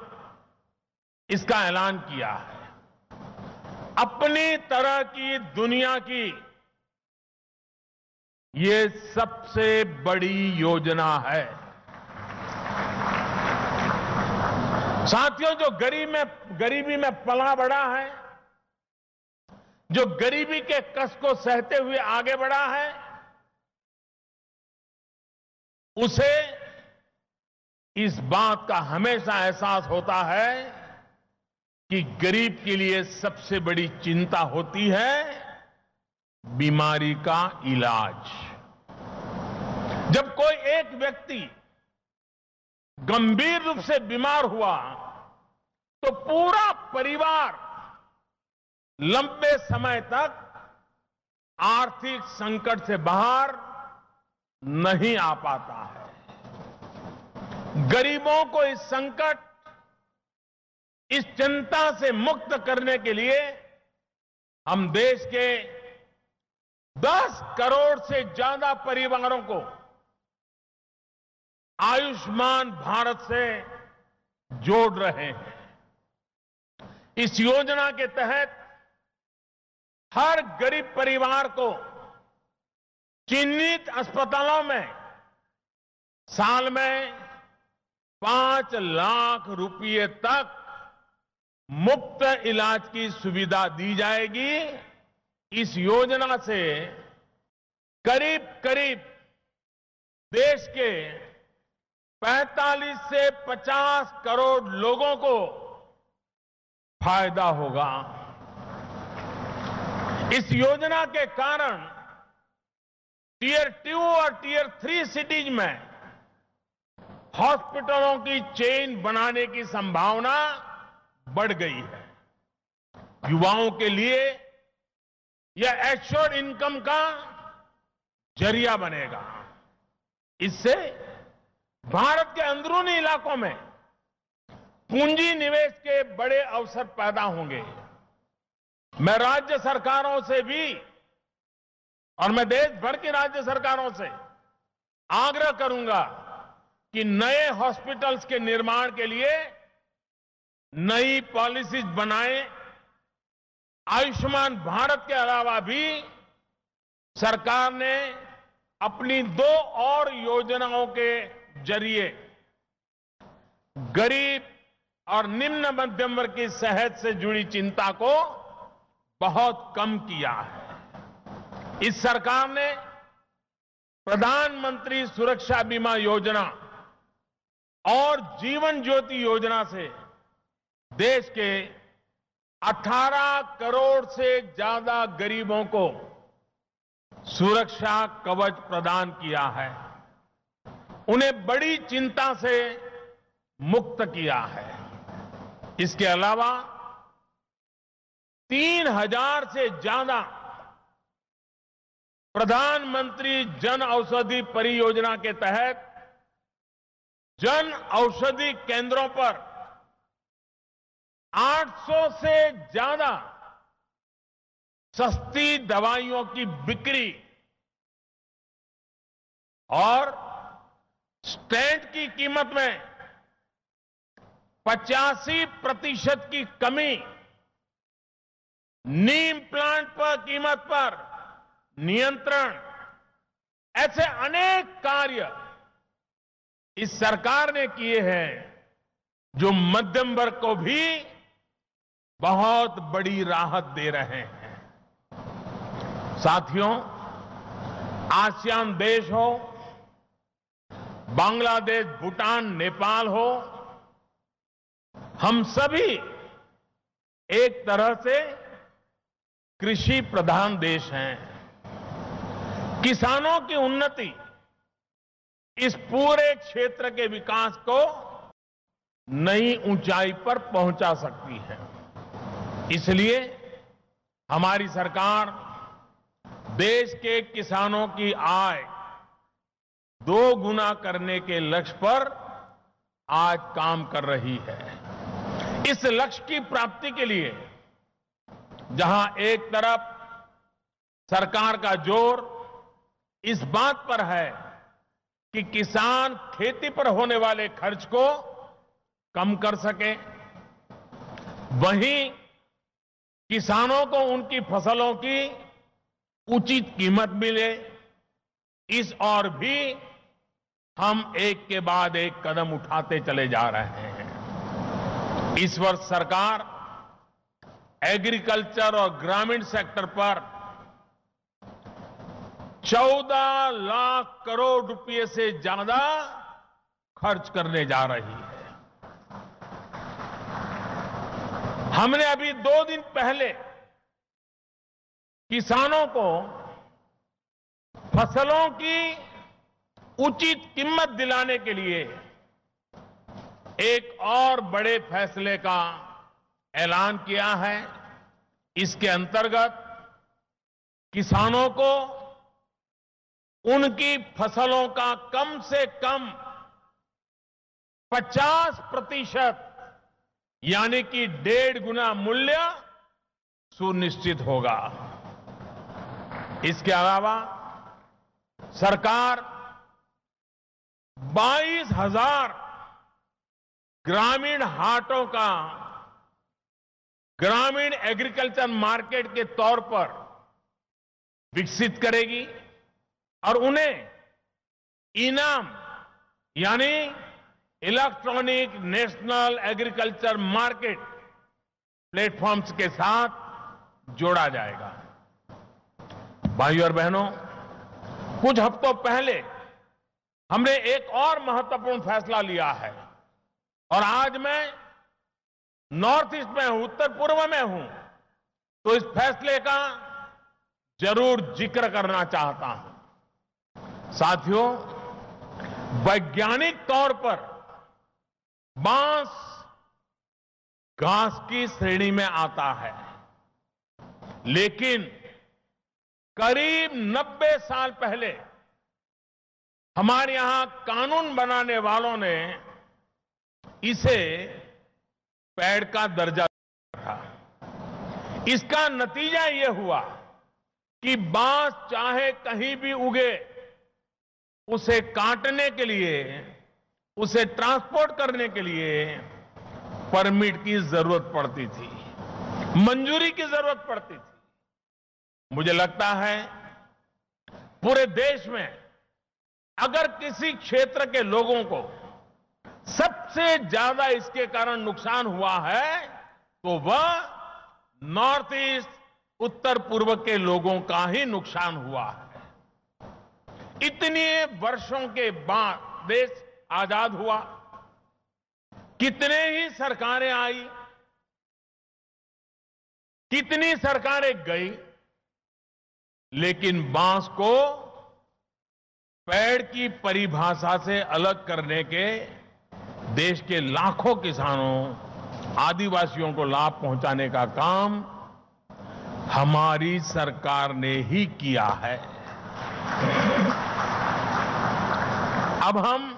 इसका ऐलान किया है। अपनी तरह की दुनिया की ये सबसे बड़ी योजना है। साथियों, जो गरीबी में पला बढ़ा है, जो गरीबी के कष्ट को सहते हुए आगे बढ़ा है, उसे इस बात का हमेशा एहसास होता है कि गरीब के लिए सबसे बड़ी चिंता होती है बीमारी का इलाज। जब कोई एक व्यक्ति गंभीर रूप से बीमार हुआ तो पूरा परिवार लंबे समय तक आर्थिक संकट से बाहर नहीं आ पाता है। गरीबों को इस संकट, इस चिंता से मुक्त करने के लिए हम देश के 10 करोड़ से ज्यादा परिवारों को आयुष्मान भारत से जोड़ रहे हैं। इस योजना के तहत हर गरीब परिवार को चिन्हित अस्पतालों में साल में 5 लाख रुपए तक मुफ्त इलाज की सुविधा दी जाएगी। इस योजना से करीब करीब देश के 45 से 50 करोड़ लोगों को फायदा होगा। इस योजना के कारण टियर 2 और टियर 3 सिटीज में हॉस्पिटलों की चेन बनाने की संभावना बढ़ गई है। युवाओं के लिए यह एश्योर्ड इनकम का जरिया बनेगा। इससे भारत के अंदरूनी इलाकों में पूंजी निवेश के बड़े अवसर पैदा होंगे। मैं राज्य सरकारों से भी और मैं देश भर की राज्य सरकारों से आग्रह करूंगा कि नए हॉस्पिटल्स के निर्माण के लिए नई पॉलिसीज बनाएं। आयुष्मान भारत के अलावा भी सरकार ने अपनी 2 और योजनाओं के जरिए गरीब और निम्न मध्यम वर्ग की सेहत से जुड़ी चिंता को बहुत कम किया है। इस सरकार ने प्रधानमंत्री सुरक्षा बीमा योजना और जीवन ज्योति योजना से देश के 18 करोड़ से ज्यादा गरीबों को सुरक्षा कवच प्रदान किया है, उन्हें बड़ी चिंता से मुक्त किया है। इसके अलावा 3000 से ज्यादा प्रधानमंत्री जन औषधि परियोजना के तहत जन औषधि केंद्रों पर 800 से ज्यादा सस्ती दवाइयों की बिक्री और स्टेंट की कीमत में 85% की कमी, नीम प्लांट पर कीमत पर नियंत्रण, ऐसे अनेक कार्य इस सरकार ने किए हैं जो मध्यम वर्ग को भी बहुत बड़ी राहत दे रहे हैं। साथियों, आसियान देश हो, बांग्लादेश, भूटान, नेपाल हो, हम सभी एक तरह से कृषि प्रधान देश हैं। किसानों की उन्नति इस पूरे क्षेत्र के विकास को नई ऊंचाई पर पहुंचा सकती है। इसलिए हमारी सरकार देश के किसानों की आय 2 गुना करने के लक्ष्य पर आज काम कर रही है। इस लक्ष्य की प्राप्ति के लिए जहां एक तरफ सरकार का जोर इस बात पर है कि किसान खेती पर होने वाले खर्च को कम कर सके, वहीं किसानों को उनकी फसलों की उचित कीमत मिले, इस ओर भी हम एक के बाद एक कदम उठाते चले जा रहे हैं। इस वर्ष सरकार एग्रीकल्चर और ग्रामीण सेक्टर पर 14 लाख करोड़ रुपए से ज्यादा खर्च करने जा रही है। हमने अभी 2 दिन पहले किसानों को फसलों की उचित कीमत दिलाने के लिए एक और बड़े फैसले का ऐलान किया है। इसके अंतर्गत किसानों को उनकी फसलों का कम से कम 50% यानी कि 1.5 गुना मूल्य सुनिश्चित होगा। इसके अलावा सरकार 22,000 ग्रामीण हाटों का ग्रामीण एग्रीकल्चर मार्केट के तौर पर विकसित करेगी और उन्हें इनाम यानी electronic national agriculture market platforms के साथ जोड़ा जाएगा। भाइयों और बहनों, कुछ हफ्तों पहले हमने एक और महत्वपूर्ण फैसला लिया है और आज मैं नॉर्थ ईस्ट में हूं, उत्तर पूर्व में हूं, तो इस फैसले का जरूर जिक्र करना चाहता हूं। साथियों, वैज्ञानिक तौर पर बांस घास की श्रेणी में आता है, लेकिन करीब 90 साल पहले हमारे यहां कानून बनाने वालों ने इसे पेड़ का दर्जा दिया था। इसका नतीजा यह हुआ कि बांस चाहे कहीं भी उगे, उसे काटने के लिए, उसे ट्रांसपोर्ट करने के लिए परमिट की जरूरत पड़ती थी, मंजूरी की जरूरत पड़ती थी। मुझे लगता है पूरे देश में अगर किसी क्षेत्र के लोगों को सबसे ज्यादा इसके कारण नुकसान हुआ है तो वह नॉर्थ ईस्ट, उत्तर पूर्व के लोगों का ही नुकसान हुआ है। इतने वर्षों के बाद देश आजाद हुआ, कितने ही सरकारें आई, कितनी सरकारें गई, लेकिन बांस को पेड़ की परिभाषा से अलग करने के देश के लाखों किसानों, आदिवासियों को लाभ पहुंचाने का काम हमारी सरकार ने ही किया है। अब हम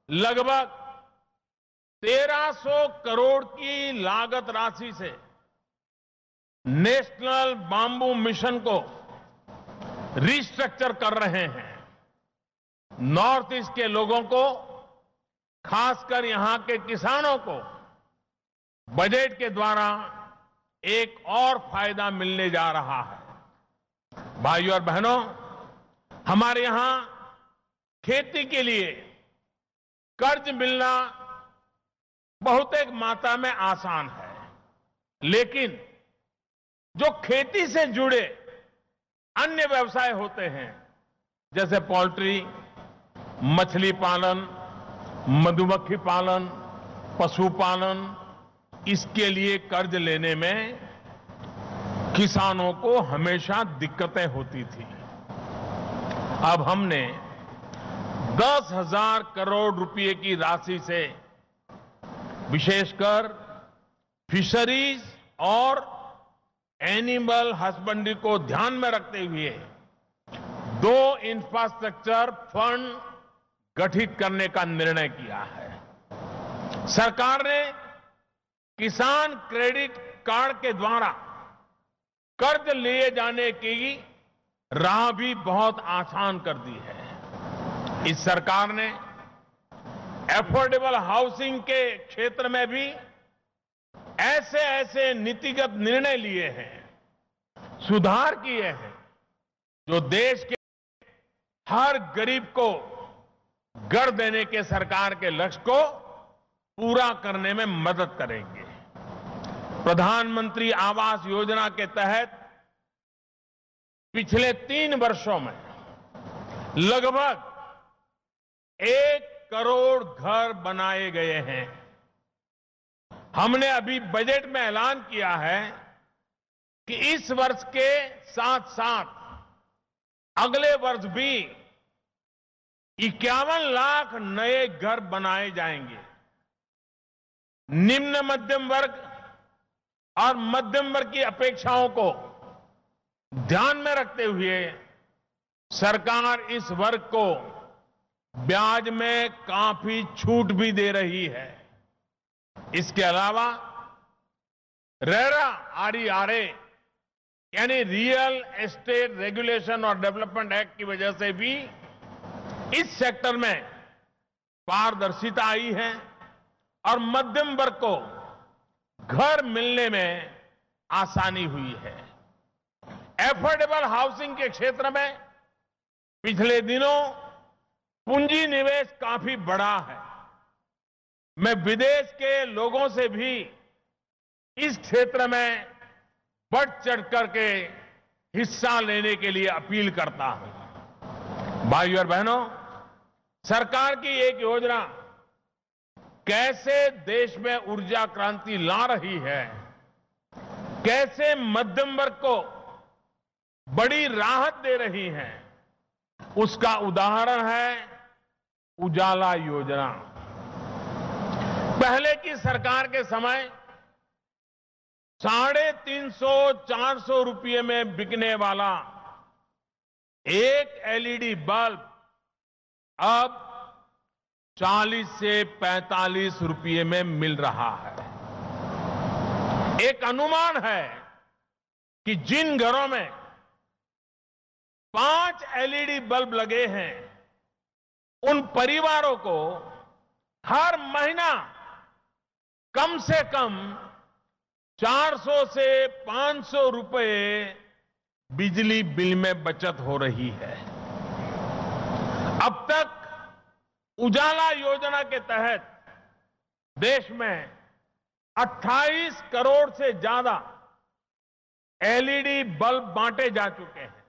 लगभग 1300 करोड़ की लागत राशि से नेशनल बाम्बू मिशन को रिस्ट्रक्चर कर रहे हैं। नॉर्थ ईस्ट के लोगों को, खासकर यहां के किसानों को बजट के द्वारा एक और फायदा मिलने जा रहा है। भाइयों और बहनों, हमारे यहां खेती के लिए कर्ज मिलना बहुत एक मात्रा में आसान है, लेकिन जो खेती से जुड़े अन्य व्यवसाय होते हैं, जैसे पोल्ट्री, मछली पालन, मधुमक्खी पालन, पशुपालन, इसके लिए कर्ज लेने में किसानों को हमेशा दिक्कतें होती थी। अब हमने 10,000 करोड़ रुपए की राशि से विशेषकर फिशरीज और एनिमल हस्बेंड्री को ध्यान में रखते हुए 2 इंफ्रास्ट्रक्चर फंड गठित करने का निर्णय किया है। सरकार ने किसान क्रेडिट कार्ड के द्वारा कर्ज लिए जाने की राह भी बहुत आसान कर दी है। इस सरकार ने एफोर्डेबल हाउसिंग के क्षेत्र में भी ऐसे ऐसे नीतिगत निर्णय लिए हैं, सुधार किए हैं, जो देश के हर गरीब को घर देने के सरकार के लक्ष्य को पूरा करने में मदद करेंगे। प्रधानमंत्री आवास योजना के तहत पिछले 3 वर्षों में लगभग 1 करोड़ घर बनाए गए हैं। हमने अभी बजट में ऐलान किया है कि इस वर्ष के साथ साथ अगले वर्ष भी 51 लाख नए घर बनाए जाएंगे। निम्न मध्यम वर्ग और मध्यम वर्ग की अपेक्षाओं को ध्यान में रखते हुए सरकार इस वर्ग को ब्याज में काफी छूट भी दे रही है। इसके अलावा रेरा RERA यानी रियल एस्टेट रेगुलेशन और डेवलपमेंट एक्ट की वजह से भी इस सेक्टर में पारदर्शिता आई है और मध्यम वर्ग को घर मिलने में आसानी हुई है। एफोर्डेबल हाउसिंग के क्षेत्र में पिछले दिनों पूंजी निवेश काफी बढ़ा है। मैं विदेश के लोगों से भी इस क्षेत्र में बढ़ चढ़ करके हिस्सा लेने के लिए अपील करता हूं। भाइयों और बहनों, सरकार की एक योजना कैसे देश में ऊर्जा क्रांति ला रही है, कैसे मध्यम वर्ग को बड़ी राहत दे रही है, उसका उदाहरण है उजाला योजना। पहले की सरकार के समय 350-400 रुपये में बिकने वाला एक एलईडी बल्ब अब 40 से 45 रुपये में मिल रहा है। एक अनुमान है कि जिन घरों में 5 एलईडी बल्ब लगे हैं, उन परिवारों को हर महीना कम से कम 400 से 500 रुपए बिजली बिल में बचत हो रही है। अब तक उजाला योजना के तहत देश में 28 करोड़ से ज्यादा एलईडी बल्ब बांटे जा चुके हैं।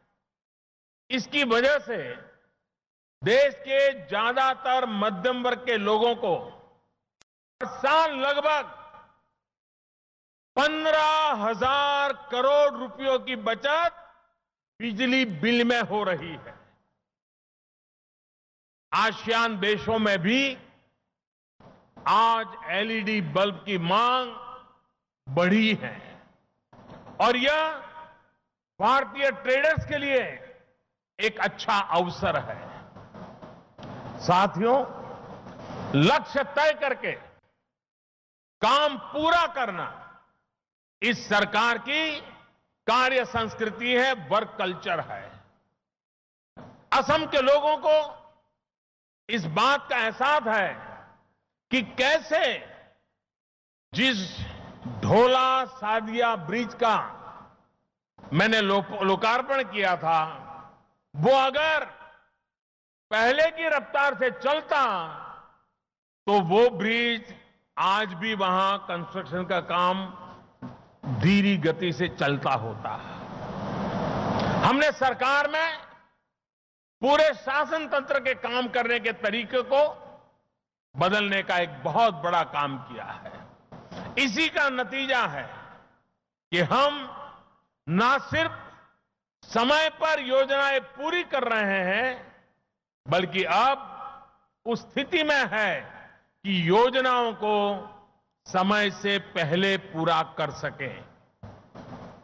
इसकी वजह से देश के ज्यादातर मध्यम वर्ग के लोगों को हर साल लगभग 15,000 करोड़ रुपयों की बचत बिजली बिल में हो रही है। आसियान देशों में भी आज एलईडी बल्ब की मांग बढ़ी है और यह भारतीय ट्रेडर्स के लिए एक अच्छा अवसर है। साथियों, लक्ष्य तय करके काम पूरा करना इस सरकार की कार्य संस्कृति है, वर्क कल्चर है। असम के लोगों को इस बात का एहसास है कि कैसे जिस ढोला सादिया ब्रिज का मैंने लोकार्पण किया था, वो अगर पहले की रफ्तार से चलता तो वो ब्रिज आज भी वहां कंस्ट्रक्शन का काम धीमी गति से चलता होता। हमने सरकार में पूरे शासन तंत्र के काम करने के तरीके को बदलने का एक बहुत बड़ा काम किया है। इसी का नतीजा है कि हम न सिर्फ समय पर योजनाएं पूरी कर रहे हैं, बल्कि अब उस स्थिति में है कि योजनाओं को समय से पहले पूरा कर सकें।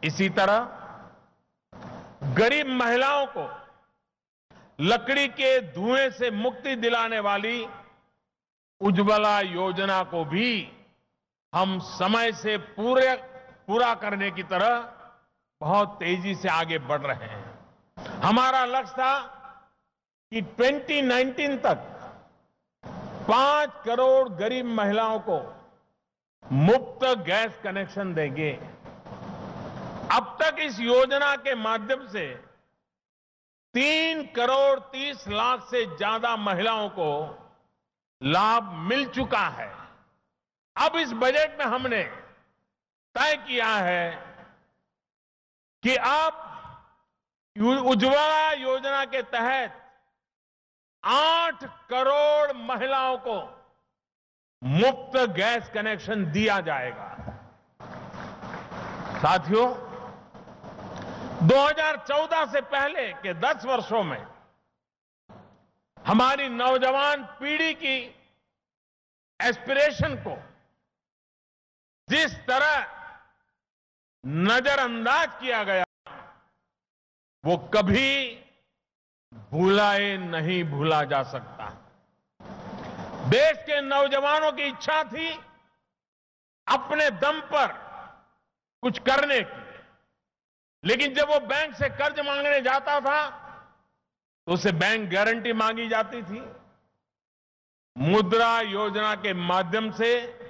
इसी तरह गरीब महिलाओं को लकड़ी के धुएं से मुक्ति दिलाने वाली उज्ज्वला योजना को भी हम समय से पूरा करने की तरह बहुत तेजी से आगे बढ़ रहे हैं। हमारा लक्ष्य था कि 2019 तक 5 करोड़ गरीब महिलाओं को मुफ्त गैस कनेक्शन देंगे। अब तक इस योजना के माध्यम से 3 करोड़ 30 लाख से ज्यादा महिलाओं को लाभ मिल चुका है। अब इस बजट में हमने तय किया है कि अब उज्ज्वला योजना के तहत 8 करोड़ महिलाओं को मुफ्त गैस कनेक्शन दिया जाएगा। साथियों, 2014 से पहले के 10 वर्षों में हमारी नौजवान पीढ़ी की एस्पिरेशन को जिस तरह नजरअंदाज किया गया, वो कभी नहीं भूला जा सकता। देश के नौजवानों की इच्छा थी अपने दम पर कुछ करने की, लेकिन जब वो बैंक से कर्ज मांगने जाता था तो उसे बैंक गारंटी मांगी जाती थी। मुद्रा योजना के माध्यम से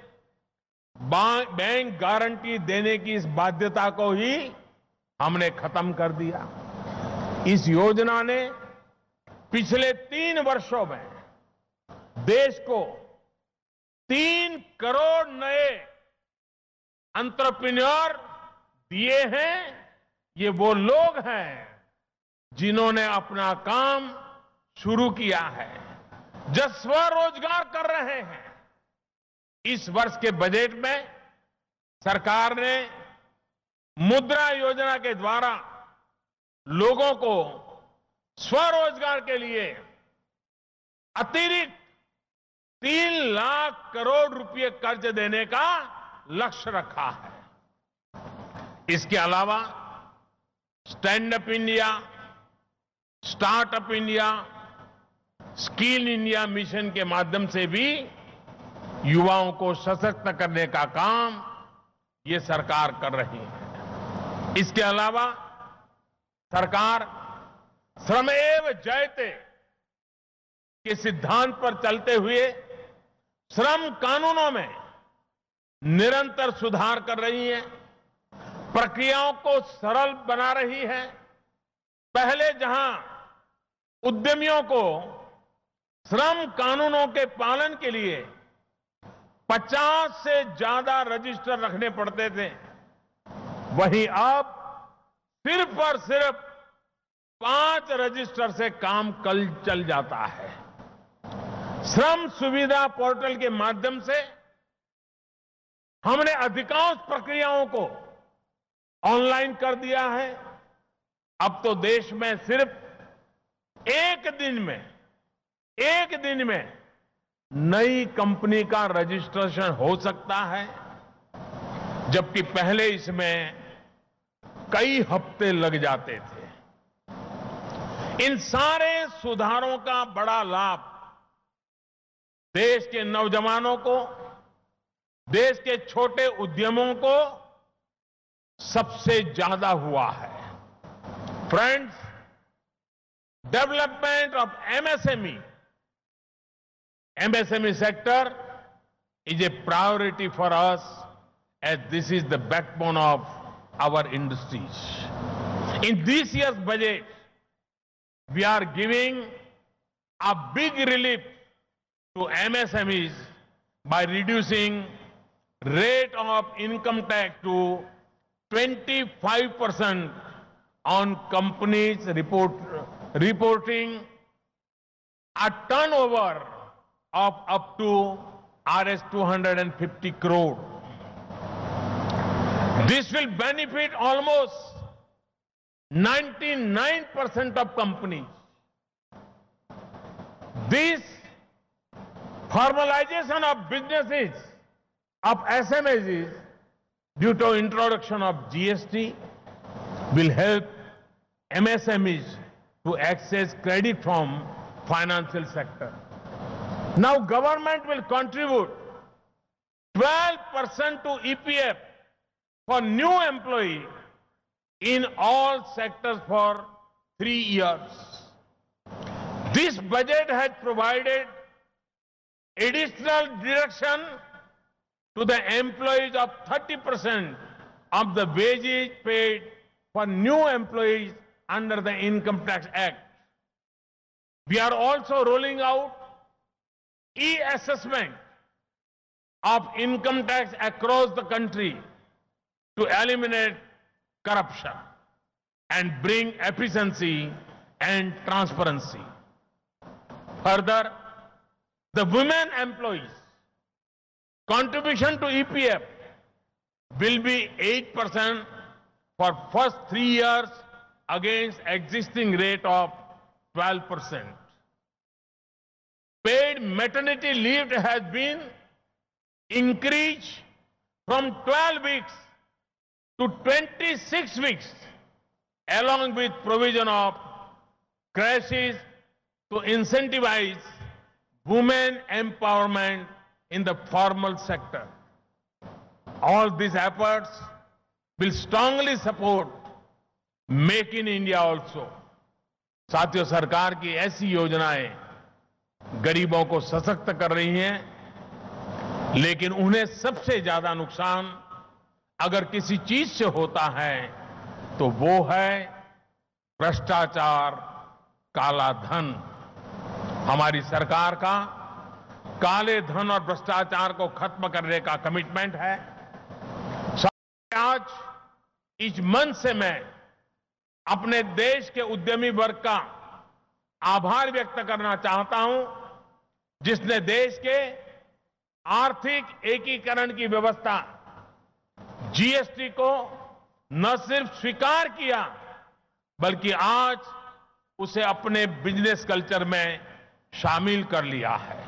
बैंक गारंटी देने की इस बाध्यता को ही हमने खत्म कर दिया। इस योजना ने पिछले 3 वर्षों में देश को 3 करोड़ नए एंटरप्रेन्योर दिए हैं। ये वो लोग हैं जिन्होंने अपना काम शुरू किया है, जो स्वरोजगार कर रहे हैं। इस वर्ष के बजट में सरकार ने मुद्रा योजना के द्वारा लोगों को स्वरोजगार के लिए अतिरिक्त 3 लाख करोड़ रुपए कर्ज देने का लक्ष्य रखा है। इसके अलावा stand up India, startup India, skill India mission के माध्यम से भी युवाओं को सशक्त करने का काम ये सरकार कर रही है। इसके अलावा सरकार श्रमेव जयते के सिद्धांत पर चलते हुए श्रम कानूनों में निरंतर सुधार कर रही है, प्रक्रियाओं को सरल बना रही है। पहले जहां उद्यमियों को श्रम कानूनों के पालन के लिए 50 से ज्यादा रजिस्टर रखने पड़ते थे, वहीं अब सिर्फ और सिर्फ 5 रजिस्टर से काम कल चल जाता है। श्रम सुविधा पोर्टल के माध्यम से हमने अधिकांश प्रक्रियाओं को ऑनलाइन कर दिया है। अब तो देश में सिर्फ एक दिन में नई कंपनी का रजिस्ट्रेशन हो सकता है, जबकि पहले इसमें कई हफ्ते लग जाते थे। इन सारे सुधारों का बड़ा लाभ देश के नौजवानों को, देश के छोटे उद्यमों को सबसे ज्यादा हुआ है। Friends, development of MSME sector is a priority for us, as this is the backbone of our industries. In this year's budget, we are giving a big relief to MSMEs by reducing rate of income tax to 25% on companies reporting a turnover of up to Rs 250 crore. This will benefit almost 99% of companies. This formalization of businesses of SMEs due to introduction of GST will help MSMEs to access credit from financial sector. Now government will contribute 12% to EPF for new employee in all sectors for 3 years. This budget has provided additional deduction to the employees of 30% of the wages paid for new employees under the Income Tax Act. We are also rolling out e-assessment of income tax across the country to eliminate corruption and bring efficiency and transparency. Further, the women employees' contribution to EPF will be 8% for first 3 years against existing rate of 12%. Paid maternity leave has been increased from 12 weeks to 26 weeks, along with provision of creches to incentivize women empowerment in the formal sector. All these efforts will strongly support Make in India also. साथियों, सरकार की ऐसी योजनाएं गरीबों को सशक्त कर रही हैं, लेकिन उन्हें सबसे ज्यादा नुकसान अगर किसी चीज से होता है तो वो है भ्रष्टाचार, काला धन। हमारी सरकार का काले धन और भ्रष्टाचार को खत्म करने का कमिटमेंट है। आज इस मंच से मैं अपने देश के उद्यमी वर्ग का आभार व्यक्त करना चाहता हूं, जिसने देश के आर्थिक एकीकरण की व्यवस्था जीएसटी को न सिर्फ स्वीकार किया, बल्कि आज उसे अपने बिजनेस कल्चर में शामिल कर लिया है।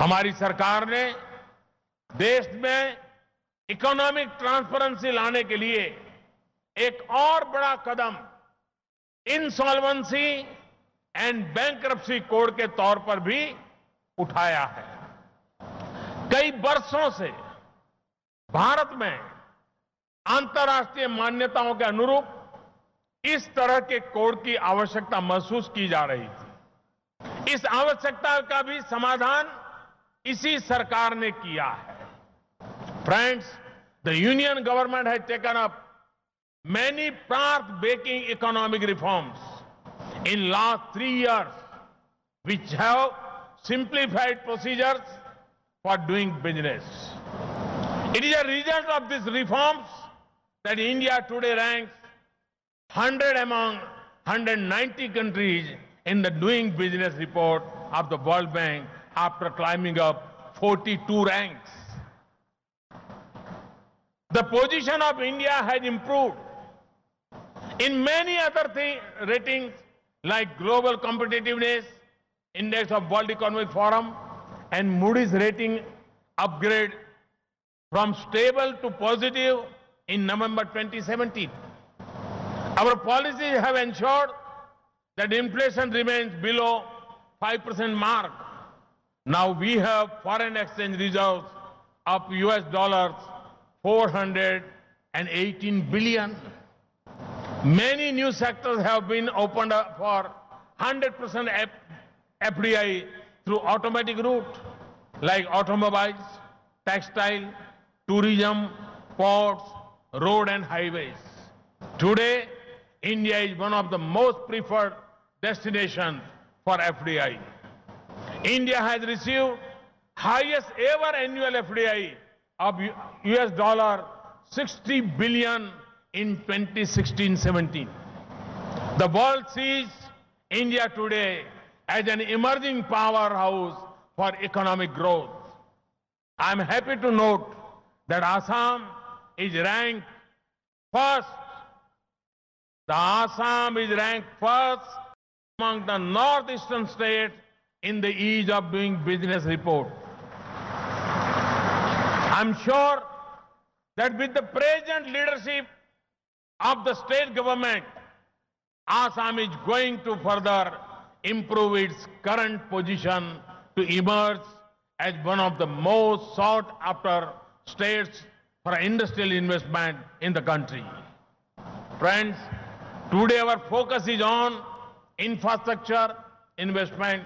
हमारी सरकार ने देश में इकोनॉमिक ट्रांसपेरेंसी लाने के लिए एक और बड़ा कदम इंसॉल्वेंसी एंड बैंक्रप्सी कोड के तौर पर भी उठाया है। कई वर्षों से भारत में अंतर्राष्ट्रीय मान्यताओं के अनुरूप इस तरह के कोड की आवश्यकता महसूस की जा रही थी। इस आवश्यकता का भी समाधान इसी सरकार ने किया है। Friends, the union government has taken up many path-breaking economic reforms in last 3 years, which have simplified procedures for doing business. It is a result of these reforms that India today ranks 100 among 190 countries in the Doing Business report of the World Bank after climbing up 42 ranks. The position of India has improved in many other ratings like Global Competitiveness Index of World Economic Forum and Moody's rating upgrade from stable to positive in November 2017. Our policies have ensured that inflation remains below 5% mark. Now we have foreign exchange reserves of US dollars 418 billion. Many new sectors have been opened up for 100% FDI through automatic route, like automobiles, textile, tourism, ports, road and highways. Today, India is one of the most preferred destinations for FDI. India has received highest ever annual FDI of US dollar 60 billion in 2016-17. The world sees India today as an emerging powerhouse for economic growth. I am happy to note that Assam is ranked first. The Assam is ranked first among the northeastern states in the ease of doing business report. I am sure that with the present leadership of the state government, Assam is going to further improve its current position to emerge as one of the most sought after states for industrial investment in the country. Friends, today our focus is on infrastructure investment,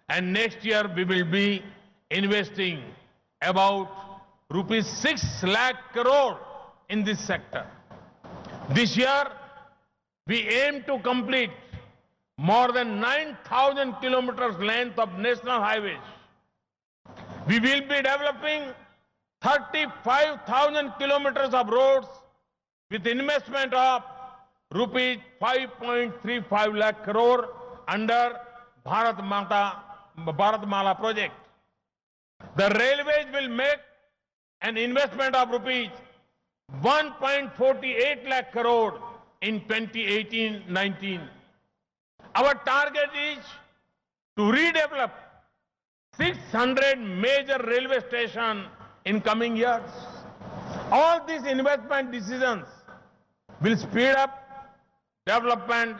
and next year we will be investing about rupees 6 lakh crore in this sector. This year, we aim to complete more than 9,000 kilometers length of national highways. We will be developing 35,000 kilometers of roads with investment of rupees 5.35 lakh crore under Bharatmala project. The railways will make an investment of rupees 1.48 lakh crore in 2018-19. Our target is to redevelop 600 major railway stations in coming years. All these investment decisions will speed up development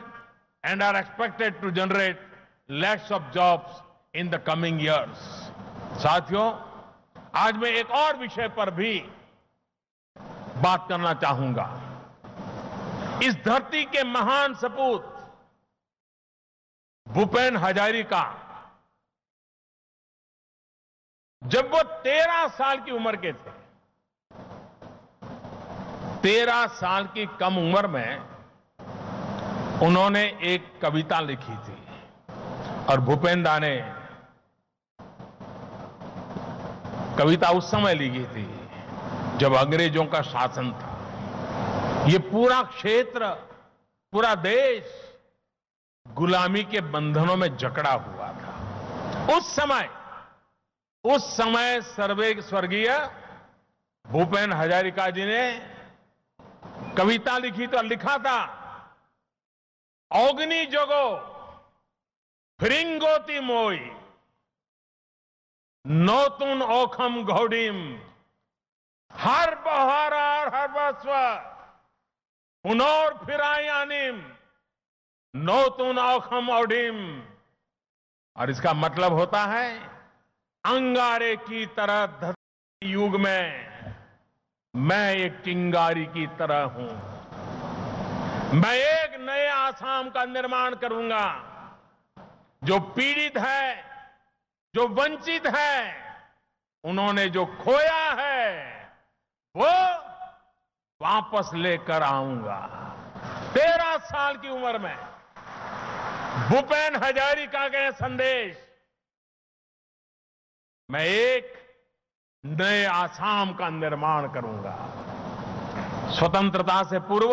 and are expected to generate lakhs of jobs in the coming years. साथियों, आज मैं एक और विषय पर भी बात करना चाहूंगा। इस धरती के महान सपूत भूपेन हजारिका जब वो 13 साल की उम्र के थे, 13 साल की कम उम्र में उन्होंने एक कविता लिखी थी और भूपेन दा ने कविता उस समय लिखी थी जब अंग्रेजों का शासन था। ये पूरा क्षेत्र, पूरा देश गुलामी के बंधनों में जकड़ा हुआ था। उस समय स्वर्गीय भूपेन हजारिका जी ने कविता लिखी तो लिखा था, अग्नि जगो फिरिंगोती मोई नौतुन ओखम घोड़िम हर बहार हर बस्व पुनोर फिरायानिम नोतुन औखम ओडिम, और इसका मतलब होता है अंगारे की तरह धरती युग में मैं एक चिंगारी की तरह हूं। मैं एक नए आसाम का निर्माण करूंगा जो पीड़ित है, जो वंचित है, उन्होंने जो खोया है वो वापस लेकर आऊंगा। 13 साल की उम्र में भूपेन हजारिका के संदेश, मैं एक नए आसाम का निर्माण करूंगा। स्वतंत्रता से पूर्व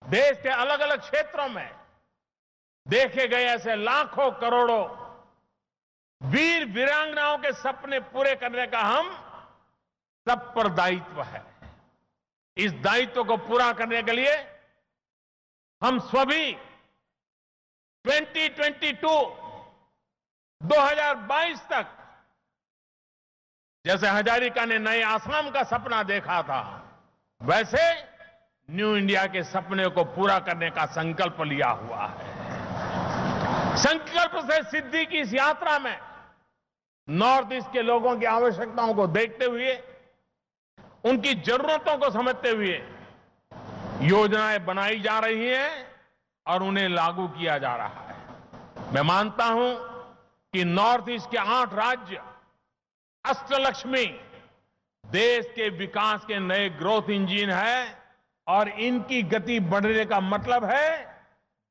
देश के अलग अलग क्षेत्रों में देखे गए ऐसे लाखों करोड़ों वीर वीरांगनाओं के सपने पूरे करने का हम सब पर दायित्व है। इस दायित्व को पूरा करने के लिए हम सभी 2022 तक, जैसे हजारिका ने नए आसाम का सपना देखा था, वैसे न्यू इंडिया के सपने को पूरा करने का संकल्प लिया हुआ है। संकल्प से सिद्धि की इस यात्रा में नॉर्थ ईस्ट के लोगों की आवश्यकताओं को देखते हुए, उनकी जरूरतों को समझते हुए योजनाएं बनाई जा रही हैं और उन्हें लागू किया जा रहा है। मैं मानता हूं कि नॉर्थ ईस्ट के 8 राज्य अष्टलक्ष्मी देश के विकास के नए ग्रोथ इंजन है, और इनकी गति बढ़ने का मतलब है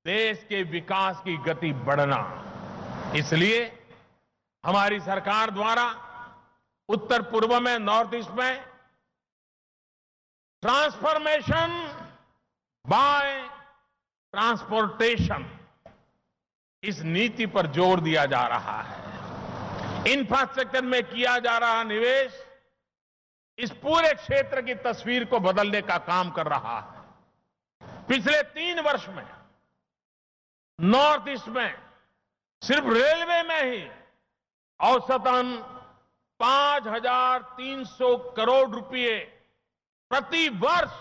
देश के विकास की गति बढ़ना। इसलिए हमारी सरकार द्वारा उत्तर पूर्व में, नॉर्थ ईस्ट में ट्रांसफॉर्मेशन बाय ट्रांसपोर्टेशन, इस नीति पर जोर दिया जा रहा है। इंफ्रास्ट्रक्चर में किया जा रहा निवेश इस पूरे क्षेत्र की तस्वीर को बदलने का काम कर रहा है। पिछले 3 वर्ष में नॉर्थ ईस्ट में सिर्फ रेलवे में ही औसतन 5,300 करोड़ रुपए प्रति वर्ष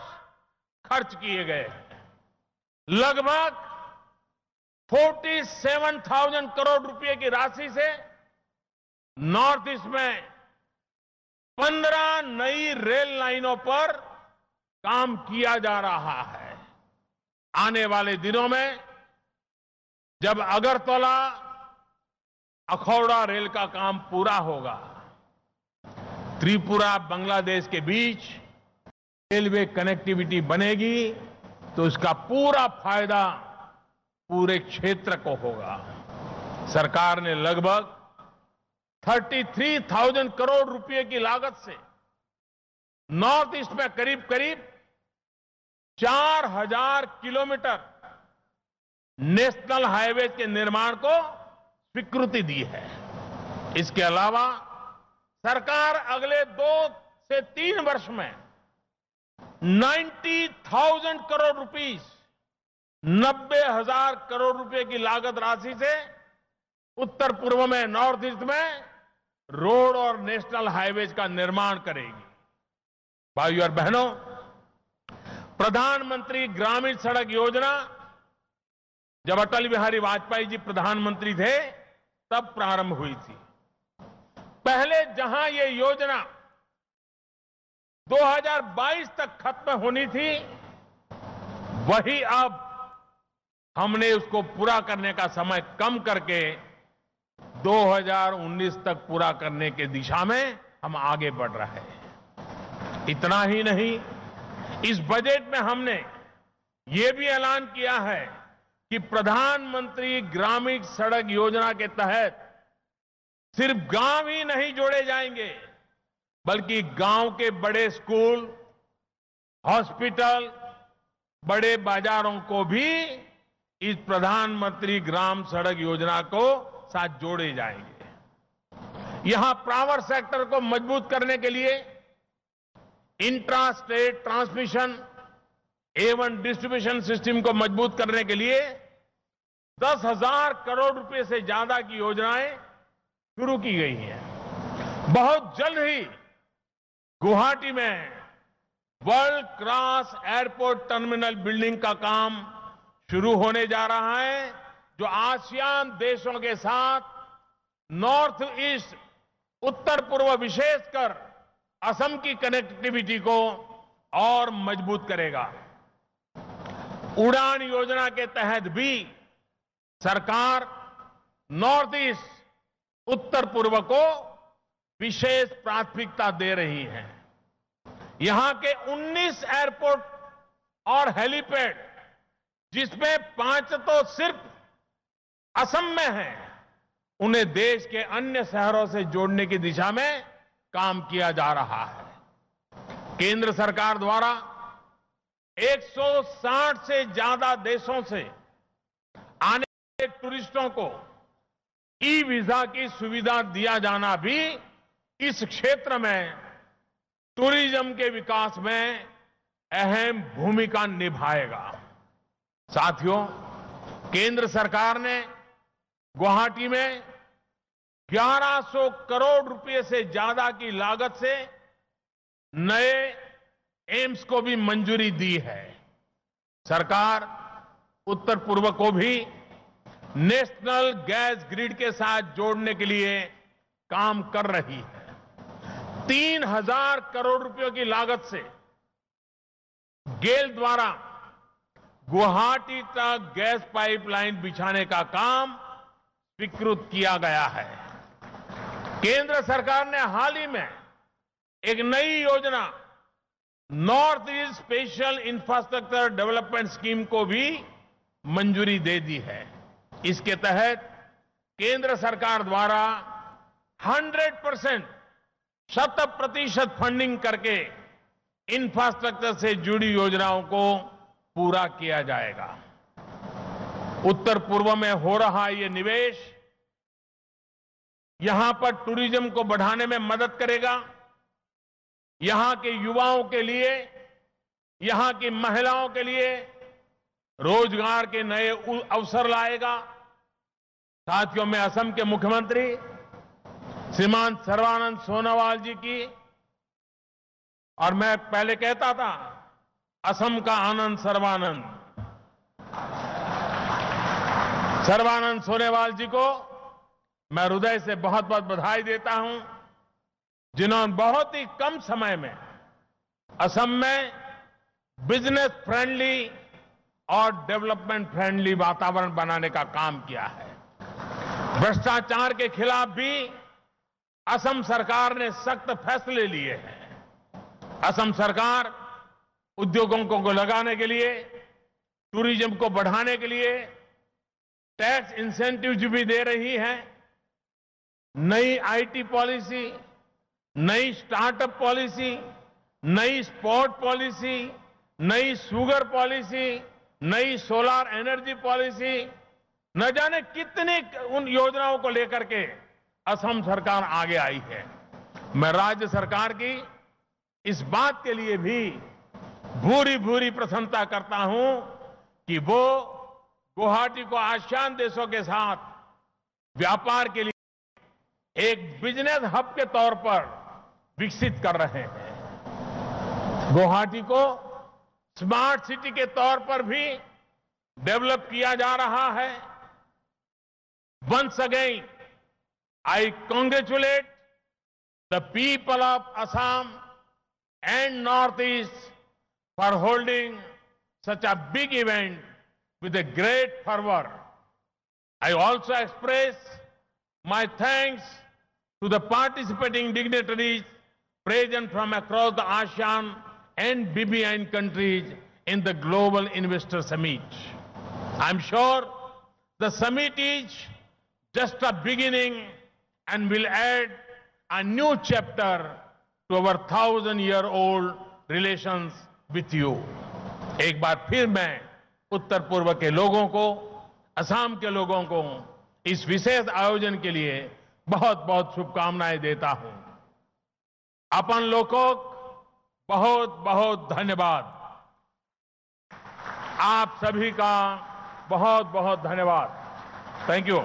खर्च किए गए। लगभग 47,000 करोड़ रुपए की राशि से नॉर्थ ईस्ट में 15 नई रेल लाइनों पर काम किया जा रहा है। आने वाले दिनों में जब अगरतला अखौड़ा रेल का काम पूरा होगा, त्रिपुरा बांग्लादेश के बीच रेलवे कनेक्टिविटी बनेगी, तो इसका पूरा फायदा पूरे क्षेत्र को होगा। सरकार ने लगभग 33,000 करोड़ रुपए की लागत से नॉर्थ ईस्ट में करीब करीब 4,000 किलोमीटर नेशनल हाईवे के निर्माण को स्वीकृति दी है। इसके अलावा सरकार अगले 2 से 3 वर्ष में 90,000 करोड़ रुपीस, 90,000 करोड़ रुपए की लागत राशि से उत्तर पूर्व में, नॉर्थ ईस्ट में रोड और नेशनल हाईवेज का निर्माण करेगी। भाइयों और बहनों, प्रधानमंत्री ग्रामीण सड़क योजना जब अटल बिहारी वाजपेयी जी प्रधानमंत्री थे तब प्रारंभ हुई थी। पहले जहां ये योजना 2022 तक खत्म होनी थी, वही अब हमने उसको पूरा करने का समय कम करके 2019 तक पूरा करने की दिशा में हम आगे बढ़ रहे हैं। इतना ही नहीं, इस बजट में हमने ये भी ऐलान किया है कि प्रधानमंत्री ग्रामीण सड़क योजना के तहत सिर्फ गांव ही नहीं जोड़े जाएंगे, बल्कि गांव के बड़े स्कूल, हॉस्पिटल, बड़े बाजारों को भी इस प्रधानमंत्री ग्राम सड़क योजना को साथ जोड़े जाएंगे। यहां पावर सेक्टर को मजबूत करने के लिए इंट्रा स्टेट ट्रांसमिशन एवं डिस्ट्रीब्यूशन सिस्टम को मजबूत करने के लिए 10,000 करोड़ रुपए से ज्यादा की योजनाएं शुरू की गई हैं। बहुत जल्द ही गुवाहाटी में world class airport terminal building का काम शुरू होने जा रहा है, जो आसियान देशों के साथ नॉर्थ ईस्ट, उत्तर पूर्व, विशेषकर असम की कनेक्टिविटी को और मजबूत करेगा। उड़ान योजना के तहत भी सरकार नॉर्थ ईस्ट, उत्तर पूर्व को विशेष प्राथमिकता दे रही है। यहां के 19 एयरपोर्ट और हेलीपैड, जिसमें 5 तो सिर्फ असम में हैं, उन्हें देश के अन्य शहरों से जोड़ने की दिशा में काम किया जा रहा है। केंद्र सरकार द्वारा 160 से ज्यादा देशों से आने वाले टूरिस्टों को ई वीजा की सुविधा दिया जाना भी इस क्षेत्र में टूरिज्म के विकास में अहम भूमिका निभाएगा। साथियों, केंद्र सरकार ने गुवाहाटी में 1100 करोड़ रुपए से ज्यादा की लागत से नए एम्स को भी मंजूरी दी है। सरकार उत्तर पूर्व को भी नेशनल गैस ग्रिड के साथ जोड़ने के लिए काम कर रही है। 3000 करोड़ रुपयों की लागत से गेल द्वारा गुवाहाटी तक गैस पाइपलाइन बिछाने का काम स्वीकृत किया गया है। केंद्र सरकार ने हाल ही में एक नई योजना north east special infrastructure development scheme को भी मंजूरी दे दी है। इसके तहत केंद्र सरकार द्वारा 100% 100% फंडिंग करके इंफ्रास्ट्रक्चर से जुड़ी योजनाओं को पूरा किया जाएगा। उत्तर पूर्व में हो रहा ये निवेश यहां पर टूरिज्म को बढ़ाने में मदद करेगा, यहां के युवाओं के लिए, यहां की महिलाओं के लिए रोजगार के नए अवसर लाएगा। साथियों, मैं असम के मुख्यमंत्री श्रीमान सर्बानंद सोनोवाल जी की, और मैं पहले कहता था असम का आनंद सर्बानंद सोनोवाल जी को मैं हृदय से बहुत बहुत बधाई देता हूं, जिन्होंने बहुत ही कम समय में असम में बिजनेस फ्रेंडली और डेवलपमेंट फ्रेंडली वातावरण बनाने का काम किया है। भ्रष्टाचार के खिलाफ भी असम सरकार ने सख्त फैसले लिए हैं। असम सरकार उद्योगों को लगाने के लिए, टूरिज्म को बढ़ाने के लिए टैक्स इंसेंटिव्स भी दे रही है। नई आईटी पॉलिसी, नई स्टार्टअप पॉलिसी, नई स्पोर्ट पॉलिसी, नई शुगर पॉलिसी, नई सोलर एनर्जी पॉलिसी, न जाने कितनी उन योजनाओं को लेकर के असम सरकार आगे आई है। मैं राज्य सरकार की इस बात के लिए भी भूरी भूरी प्रशंसा करता हूं कि वो गुवाहाटी को आसियान देशों के साथ व्यापार के लिए एक बिजनेस हब के तौर पर विकसित कर रहे हैं। गुवाहाटी को स्मार्ट सिटी के तौर पर भी डेवलप किया जा रहा है। Once again I congratulate the people of Assam and Northeast for holding such a big event with a great fervor. I also express my thanks to the participating dignitaries present from across the ASEAN and BBN countries in the Global Investor Summit. I'm sure the summit is just a beginning and will add a new chapter to our 1,000-year-old relations with you. एक बार फिर मैं उत्तर पूर्व के लोगों को, असम के लोगों को इस विशेष आयोजन के लिए बहुत बहुत शुभकामनाएं देता हूं। अपन लोगों को बहुत बहुत धन्यवाद। आप सभी का बहुत बहुत धन्यवाद। Thank you.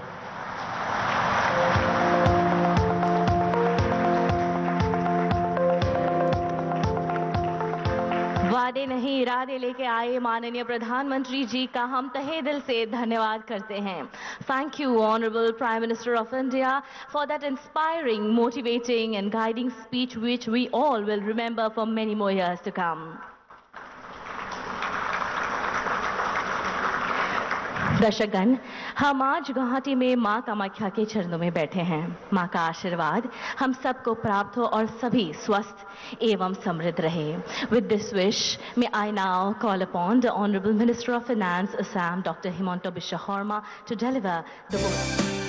वादे नहीं इरादे लेके आए माननीय प्रधानमंत्री जी का हम तहे दिल से धन्यवाद करते हैं. Thank you, Honorable Prime Minister of India, for that inspiring, motivating and guiding speech which we all will remember for many more years to come. दर्शकगण, हम आज गुवाहाटी में मां कामाख्या के चरणों में बैठे हैं. मां का आशीर्वाद हम सबको प्राप्त हो और सभी स्वस्थ एवं समृद्ध रहे. With this wish, may I now call upon the Honorable Minister of Finance, Assam, Dr. Himanta Biswa Sarma, to deliver the vote.